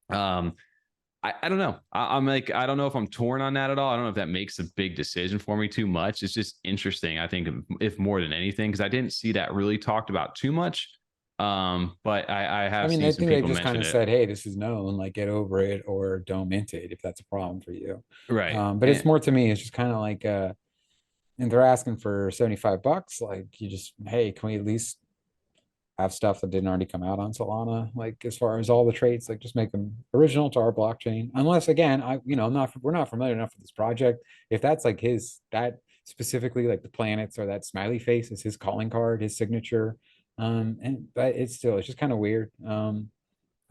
I don't know. I'm like, I don't know if I'm torn on that at all. I don't know if that makes a big decision for me too much. It's just interesting, I think, if more than anything, because I didn't see that really talked about too much. But I I have mean, seen I some think they've people just kind mention of it. said, hey, this is known, like get over it or don't mint it if that's a problem for you. Right. But it's more to me, it's just kind of like and they're asking for $75. Like you just, hey, can we at least have stuff that didn't already come out on Solana? Like as far as all the traits, like just make them original to our blockchain. Unless again, we're not familiar enough with this project. If that's like that specifically like the planets or that smiley face is his calling card, his signature. But it's just kind of weird. I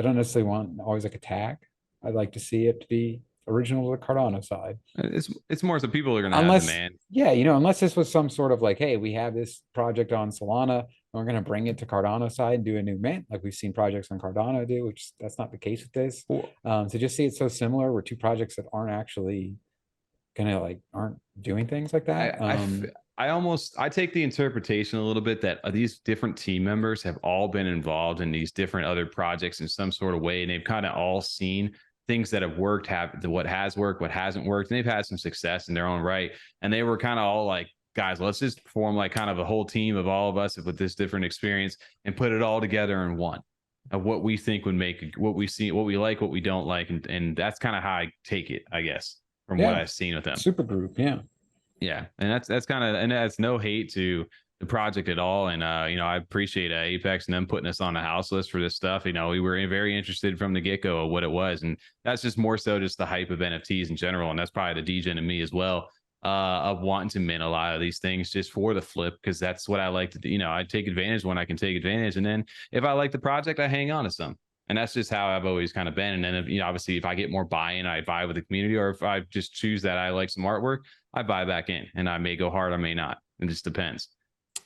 don't necessarily want always like a tag. I'd like to see it to be original to the Cardano side. It's more so people are going to have Unless, demand. yeah, unless this was some sort of like, hey, we have this project on Solana and we're going to bring it to Cardano side and do a new mint, like we've seen projects on Cardano do, which that's not the case with this. To just see it so similar, we're two projects that aren't actually aren't doing things like that. I take the interpretation a little bit that these different team members have all been involved in these different other projects in some sort of way, and they've kind of all seen things that have worked, what has worked, what hasn't worked, and they've had some success in their own right. And they were kind of all like, guys, let's just form like kind of a whole team of all of us with this different experience and put it all together in one of what we think would make what we see, what we like, what we don't like, and that's kind of how I take it, I guess, from what I've seen with them. Super group, yeah. Yeah, and that's kind of, and that's no hate to the project at all. And I appreciate Apex and them putting us on the house list for this stuff. We were very interested from the get-go of what it was, and that's just more so just the hype of NFTs in general, and that's probably the DJ and me as well, of wanting to mint a lot of these things just for the flip, because that's what I like to do. I take advantage when I can take advantage, and then if I like the project, I hang on to some. And that's just how I've always kind of been. And then, obviously, if I get more buy-in, I buy with the community, or if I just choose that I like some artwork, I buy back in, and I may go hard, I may not. It just depends.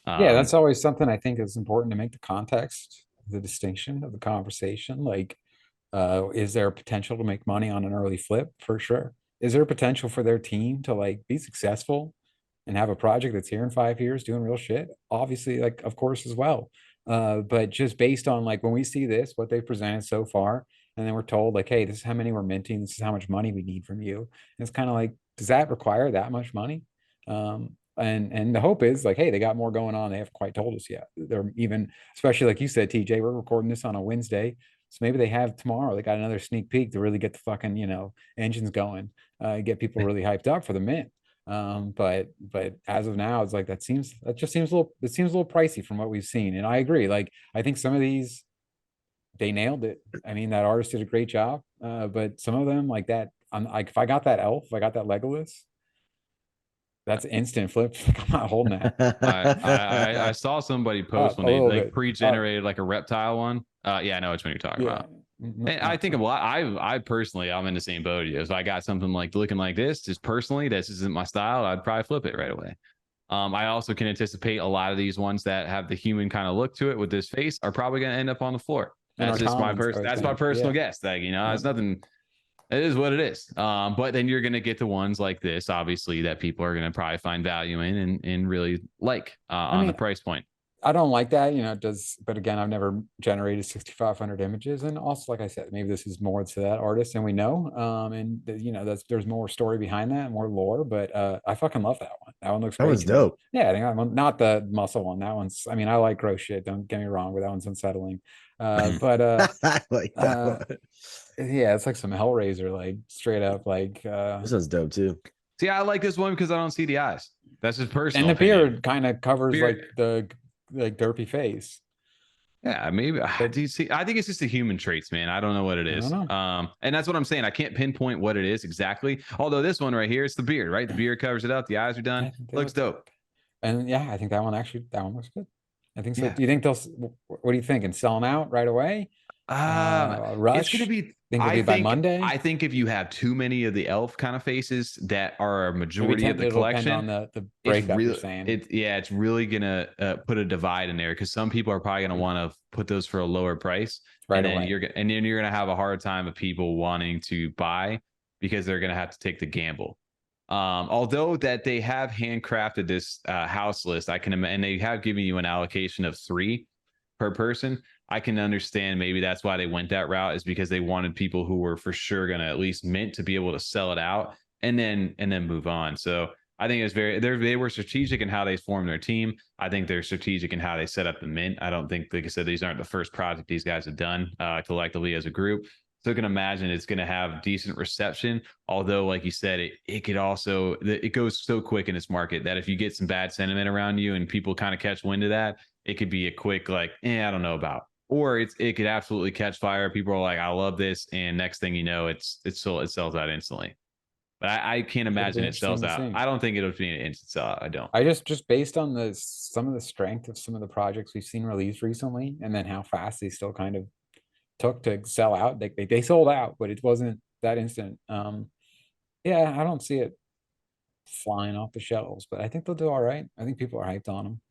Yeah, that's always something I think is important to make the context, the distinction of the conversation. Like, is there a potential to make money on an early flip? For sure. Is there a potential for their team to like be successful and have a project that's here in 5 years doing real shit? Obviously, like, of course, as well. But just based on like when we see this, what they presented so far, and then we're told like, hey, this is how many we're minting, this is how much money we need from you. And it's kind of like, does that require that much money? And the hope is like, hey, they got more going on. They haven't quite told us yet. They're even, especially like you said, TJ, we're recording this on a Wednesday. So maybe they have tomorrow. They got another sneak peek to really get the fucking, engines going, get people really hyped up for the mint. But as of now, it's like it seems a little pricey from what we've seen. And I agree. Like I think some of these they nailed it. I mean, that artist did a great job. But some of them like that, I'm like, if I got that elf, if I got that Legolas, that's instant flip. I'm not holding that. I saw somebody post Up when a they little like bit. pre-generated like a reptile one. Yeah, I know which one you're talking Yeah. about. And I think a lot. I personally, I'm in the same boat. If I got something like looking like this, just personally, this isn't my style. I'd probably flip it right away. I also can anticipate a lot of these ones that have the human kind of look to it with this face are probably going to end up on the floor. In our That's just my commons, I would That's my think. personal Yeah. guess. Like, you know, it's nothing. It is what it is. But then you're going to get the ones like this, obviously, that people are going to probably find value in and really like on the price point. I don't like that, you know, it does, but again, I've never generated 6,500 images. And also, like I said, maybe this is more to that artist than we know. And you know, there's more story behind that, more lore, but I fucking love that one. That one looks That great was to me. dope. Yeah, I think that one, not the muscle one. That one's, I mean, I like gross shit, don't get me wrong, but that one's unsettling. But I like that one. yeah, it's like some Hellraiser, like straight up, like This one's dope too. See, I like this one because I don't see the eyes. That's just personal. and the opinion. beard kind of covers Beard. like the derpy face. Yeah, maybe. Do you see? I think it's just the human traits, man. I don't know what it is. And that's what I'm saying. I can't pinpoint what it is exactly. Although this one right here, it's the beard, right? The beard covers it up. The eyes are done. Looks dope. And yeah, I think that one looks good. I think so. Yeah. Do you think they'll? What do you think? And sell them out right away? Rush. It's gonna be. Think it'll be by Monday? I think if you have too many of the elf kind of faces that are a majority of the collection, on the breakup you're saying. It's really gonna put a divide in there because some people are probably gonna want to put those for a lower price, right and away. then you're gonna have a hard time of people wanting to buy because they're gonna have to take the gamble. Although that they have handcrafted this house list, and they have given you an allocation of 3 per person. I can understand maybe that's why they went that route, is because they wanted people who were for sure going to at least mint to be able to sell it out and then move on. So I think it's they were strategic in how they formed their team. I think they're strategic in how they set up the mint. I don't think, like I said, these aren't the first project these guys have done collectively as a group. So I can imagine it's going to have decent reception. Although, like you said, it could also, it goes so quick in its market that if you get some bad sentiment around you and people kind of catch wind of that, it could be a quick like, I don't know about. Or it could absolutely catch fire. People are like, I love this, and next thing you know, it sells out instantly. But I can't imagine it sells out. I don't think it'll be an instant sellout. I don't. I just based on some of the strength of some of the projects we've seen released recently, and then how fast they still kind of took to sell out. They sold out, but it wasn't that instant. Yeah, I don't see it flying off the shelves, but I think they'll do all right. I think people are hyped on them.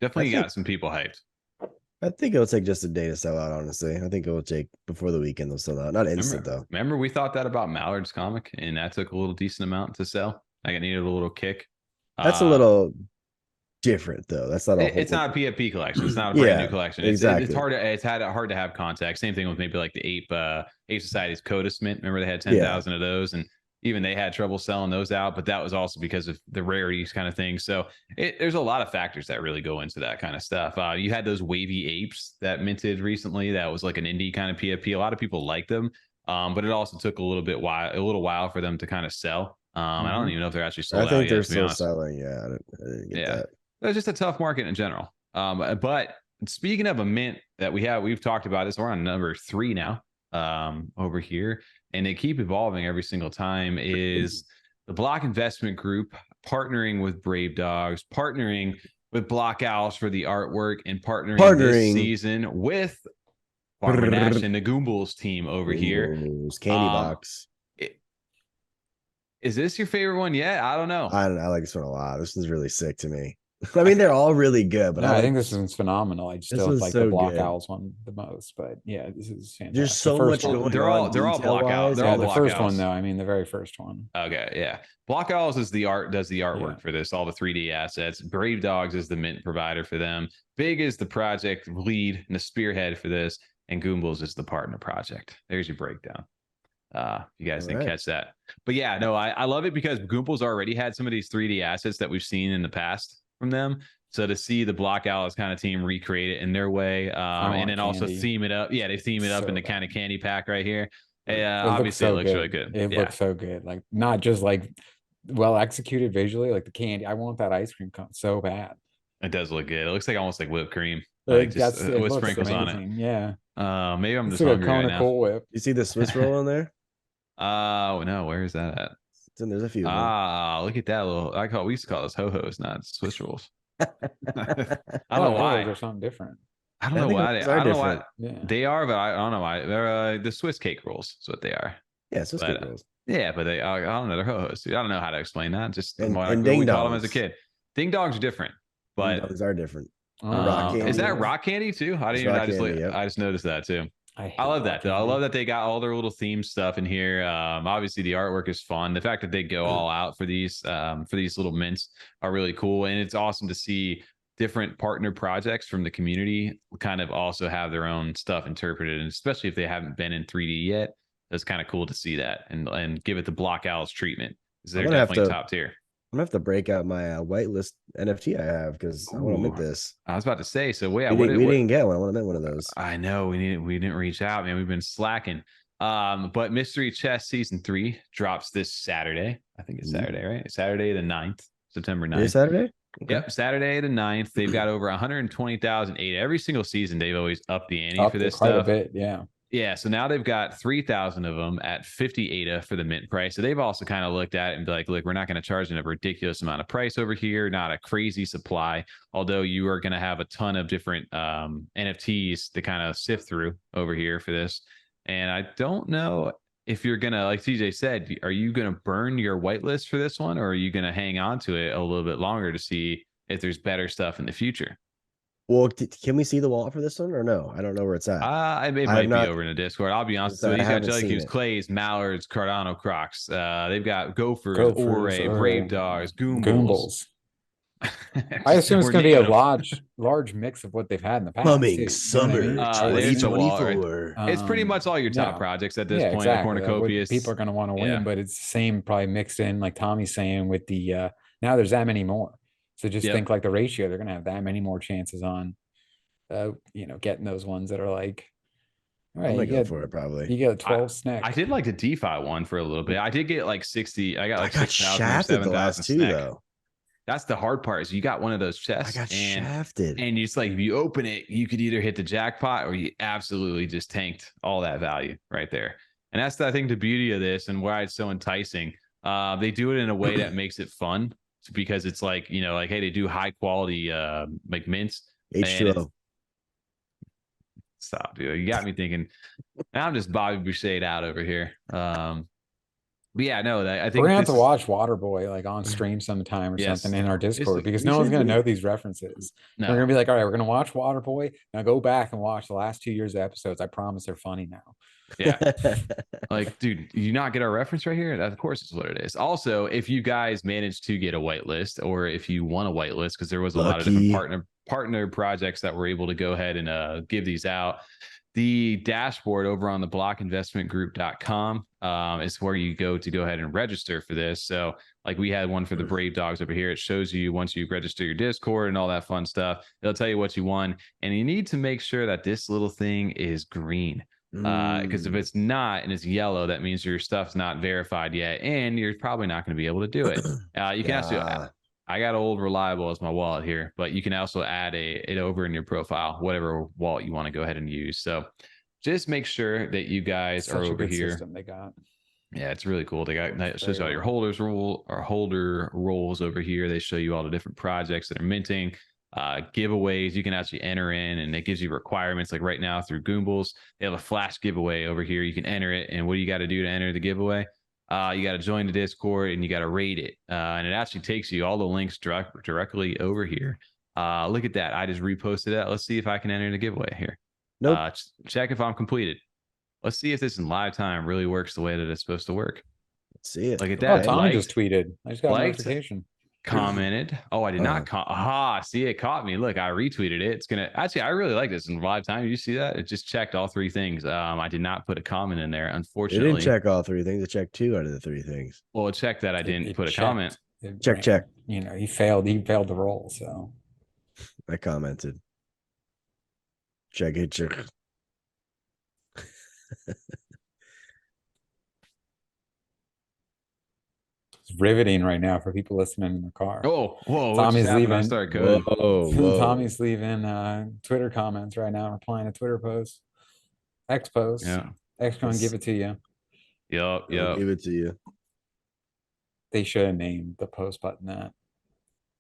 Definitely got some people hyped. I think it'll take just a day to sell out, honestly. I think it will take before the weekend they'll sell out. Not instant though. Remember we thought that about Mallard's comic, and that took a little decent amount to sell. Like it needed a little kick. That's a little different though. That's not it's not a PFP collection. It's not a brand new collection. Exactly. It's hard to have context. Same thing with maybe like the Ape Society's Coda Mint. Remember they had 10,000 of those, and even they had trouble selling those out, but that was also because of the rarities kind of thing. So there's a lot of factors that really go into that kind of stuff. You had those wavy apes that minted recently. That was like an indie kind of PFP. A lot of people liked them, but it also took a little while for them to kind of sell. I don't even know if they're actually sold out yet. I think they're still selling. Yeah, I didn't get that. It's just a tough market in general. But speaking of a mint that we've talked about this. We're on number 3 now over here, and they keep evolving every single time. Is the Block Investment Group partnering with Brave Dogs, partnering with Block Owls for the artwork, and partnering this season with Farmer Nash and the Goombles team over here. Candy box. Is this your favorite one yet? I don't know. I like this one a lot. This is really sick to me. I mean, they're all really good, but I think this one's phenomenal. I just still like the Block Owls one the most, but yeah, this is fantastic. There's so much going on. They're all Block Owls. Yeah, the first one though. I mean, the very first one. Okay, yeah. Block Owls does the artwork for this, all the 3D assets. Brave Dogs is the mint provider for them. Big is the project lead and the spearhead for this, and Goombles is the partner project. There's your breakdown. You guys didn't catch that, but yeah, no, I love it because Goombles already had some of these 3D assets that we've seen in the past from them. So to see the Block Owls kind of team recreate it in their way, and then also theme it up. Yeah, they theme it up in the kind of candy pack right here. Obviously, it looks really good. It looks so good. Like not just like well executed visually, like the candy. I want that ice cream cone so bad. It does look good. It looks like almost like whipped cream. like just It with looks sprinkles on it. amazing. Yeah. Maybe I'm It's just like a hungry right Kona now. Cool Whip. You see the Swiss roll on there? Oh no, where is that at? There's a few of them. Ah, look at that little. We used to call those ho hos, not Swiss rolls. I I don't know thought those why. are something different. I don't I know think why those are I don't know why different. Yeah. they are, but I don't know why they're the Swiss cake rolls. Is what they are. Yeah, Swiss But cake rolls. yeah, but I don't know, they're ho hos, dude. I don't know how to explain that. Just And what ding we called them as a dongs. kid. Ding dongs are different, Ding but dongs are different. Rock is candy. that rock candy too? I It's didn't even. rock candy, yep. I just noticed that too. I I hate love rock that though. I candy. love that they got all their little theme stuff in here. Obviously the artwork is fun. The fact that they go all out for these little mints are really cool, and it's awesome to see different partner projects from the community kind of also have their own stuff interpreted, and especially if they haven't been in 3D yet, that's kind of cool to see that and give it the block owls treatment. They're definitely top tier. I'm gonna have to break out my whitelist NFT I have because I want to mint this. I was about to say, so yeah, we didn't get one. I want to mint one of those. I know we didn't reach out, man. We've been slacking. But Mystery Chess Season 3 drops this Saturday. I think it's Saturday, right? Saturday the 9th, September 9th. Saturday? Okay. Yep, Saturday the 9th. They've got over 120,000 ADA. Every single season, they've always upped the ante for this quite stuff. a bit, yeah. Yeah, so now they've got 3,000 of them at 50 ADA for the mint price. So they've also kind of looked at it and be like, look, we're not going to charge a ridiculous amount of price over here, not a crazy supply, although you are going to have a ton of different NFTs to kind of sift through over here for this. And I don't know if you're going to, like TJ said, are you going to burn your whitelist for this one, or are you going to hang on to it a little bit longer to see if there's better stuff in the future? Well, can we see the wallet for this one or no? I don't know where it's at. It might be over in the Discord. I'll be honest. So these got Jelly Cubes, Clays, Mallards, Cardano, Crocs. They've got Gophers, Ore, Brave Dogs, Goombles. I assume it's going to be a large mix of what they've had in the past. Coming summer 2024. It's pretty much all your top projects at this point. Exactly. Cornucopias. People are going to want to win, but it's the same probably mixed in, like Tommy's saying, with the now there's that many more. So just think like the ratio, they're going to have that many more chances on, getting those ones that are like, all right, I'm gonna go for it probably. You get 12 snacks. I did like the DeFi one for a little bit. I did get like 60. I got like 6,000 or 7,000 snack. though. That's the hard part is you got one of those chests. I got shafted. And it's like, if you open it, you could either hit the jackpot or you absolutely just tanked all that value right there. And that's, I think, the beauty of this and why it's so enticing. They do it in a way that makes it fun because it's like, like, hey, they do high quality like mints. H2O. Stop, dude. You got me thinking. I'm just Bobby Boucher out over here. But yeah, no, I think we're gonna have to watch Waterboy like on stream sometime or something in our Discord because no one's gonna know these references. No. We're gonna be like, all right, we're gonna watch Waterboy. Now go back and watch the last 2 years of episodes. I promise they're funny now. Yeah. Like, dude, you not get our reference right here? That, of course, is what it is. Also, if you guys managed to get a whitelist, or if you want a whitelist, because there was a lot of different partner projects that were able to go ahead and give these out. The dashboard over on the blockinvestmentgroup.com is where you go ahead and register for this. So like we had one for the Brave Dogs over here. It shows you once you register your Discord and all that fun stuff, it'll tell you what you won. And you need to make sure that this little thing is green. Because if it's not and it's yellow, that means your stuff's not verified yet. And you're probably not going to be able to do it. You can also, I got Old Reliable as my wallet here, but you can also add it over in your profile, whatever wallet you want to go ahead and use. So just make sure that you guys are over here. System they got. Yeah, it's really cool. They got that shows you all your holder roles over here. They show you all the different projects that are minting, giveaways you can actually enter in, and it gives you requirements. Like right now through Goombles, they have a flash giveaway over here. You can enter it, and what do you got to do to enter the giveaway? You got to join the Discord and you got to rate it. And it actually takes you all the links directly over here. Look at that. I just reposted that. Let's see if I can enter the giveaway here. Nope. Check if I'm completed. Let's see if this in live time really works the way that it's supposed to work. Let's see it. Look at that. Tom just tweeted. I just got a notification. Commented. Oh, I did not. See, it caught me. Look, I retweeted it. It's gonna actually. I really like this in live time. Did you see that? It just checked all three things. I did not put a comment in there, unfortunately. It didn't check all three things. It checked 2 out of the 3 things. Well, it checked that I didn't put a comment. Check. He failed. He failed the roll. So I commented. Check it. riveting right now for people listening in the car. Oh, whoa! What Tommy's just happened? I leaving. started coding. Whoa. Tommy's leaving Twitter comments right now, replying to Twitter posts, X posts. Yeah. X gonna give it to you. Yup. I'll give it to you. They should have named the post button that.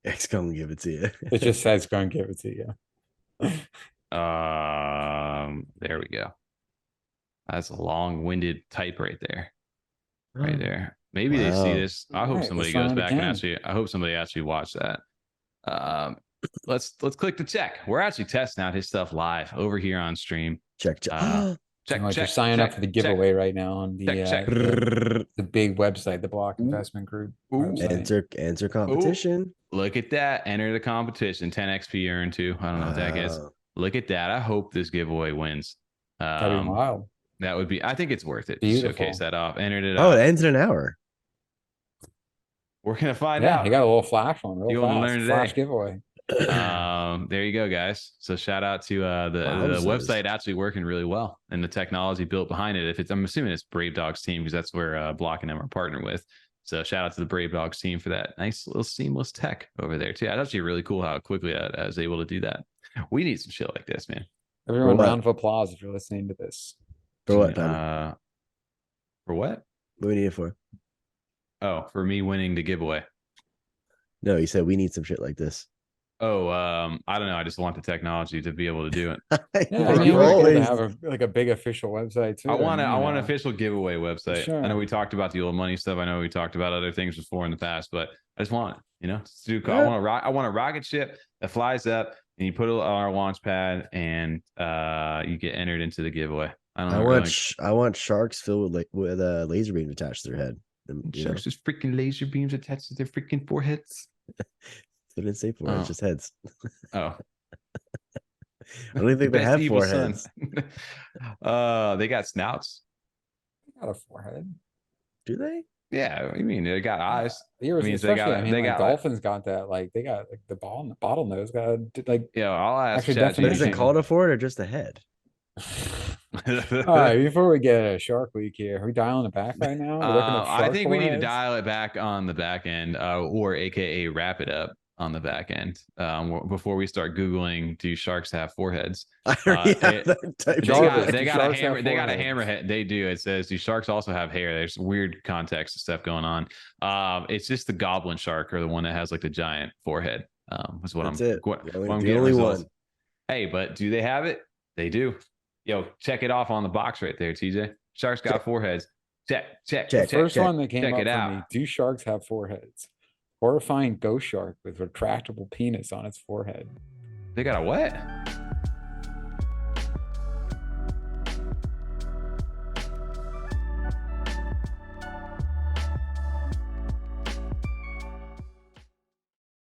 X gonna give it to you. It just says gonna give it to you. There we go. That's a long-winded type right there. Right there. Maybe they see Wow. this. I hope Alright, somebody let's run goes it back and again. actually. I hope somebody actually watched that. Let's click the check. We're actually testing out his stuff live over here on stream. Check. Check. Like you're check. signing check, up for the check, giveaway right now on the check. the big website, the Block Investment Group website. Enter competition. Look at that. Enter the competition. 10 XP earned too. I don't know what that gets. Look at that. I hope this giveaway wins. That'd be wild. That would be. I think it's worth it. Beautiful. Showcase that off. Entered it. Oh, it ends in an hour. We're gonna find Yeah, out. he got a little flash one real You fast. wanna learn today. Flash giveaway. There you go, guys. So shout out to the website actually working really well and the technology built behind it. If it's, I'm assuming it's Brave Dogs team because that's where Block and them are partnered with. So shout out to the Brave Dogs team for that nice little seamless tech over there too. That's actually really cool how quickly I was able to do that. We need some shit like this, man. Everyone, round of applause if you're listening to this. For what, Tommy? For what? What do we need it for? Oh, for me winning the giveaway. No, you said we need some shit like this. Oh, I don't know. I just want the technology to be able to do it. Yeah, I mean, You we're cool always- to have a big official website too. I want an an official giveaway website. Sure. I know we talked about the old money stuff. I know we talked about other things before in the past, but I just want it, you know, I want a rocket ship that flies up and you put it on our launch pad and you get entered into the giveaway. I want sharks filled with laser beams attached to their head. Sharks just freaking laser beams attached to their freaking foreheads. They didn't say foreheads, just heads. Oh. I don't even think they have foreheads. They got snouts. They got a forehead. Do they? Yeah, I mean they got eyes. Yeah, dolphins got that. Like they got like the bottlenose got like. Yeah, I'll ask. Is it called a forehead or just a head? All right, before we get a Shark Week here, are we dialing it back right now? I think we need to dial it back on the back end, or AKA wrap it up on the back end before we start Googling, do sharks have foreheads? They got a hammerhead. They do. It says, do sharks also have hair? There's weird context stuff going on. It's just the goblin shark or the one that has like the giant forehead. Is what the getting only results. one. Hey, but do they have it? They do. Yo, check it off on the box right there, TJ. Sharks got foreheads. Check. The first one that came up for out. me, do sharks have foreheads? Horrifying ghost shark with retractable penis on its forehead. They got a what?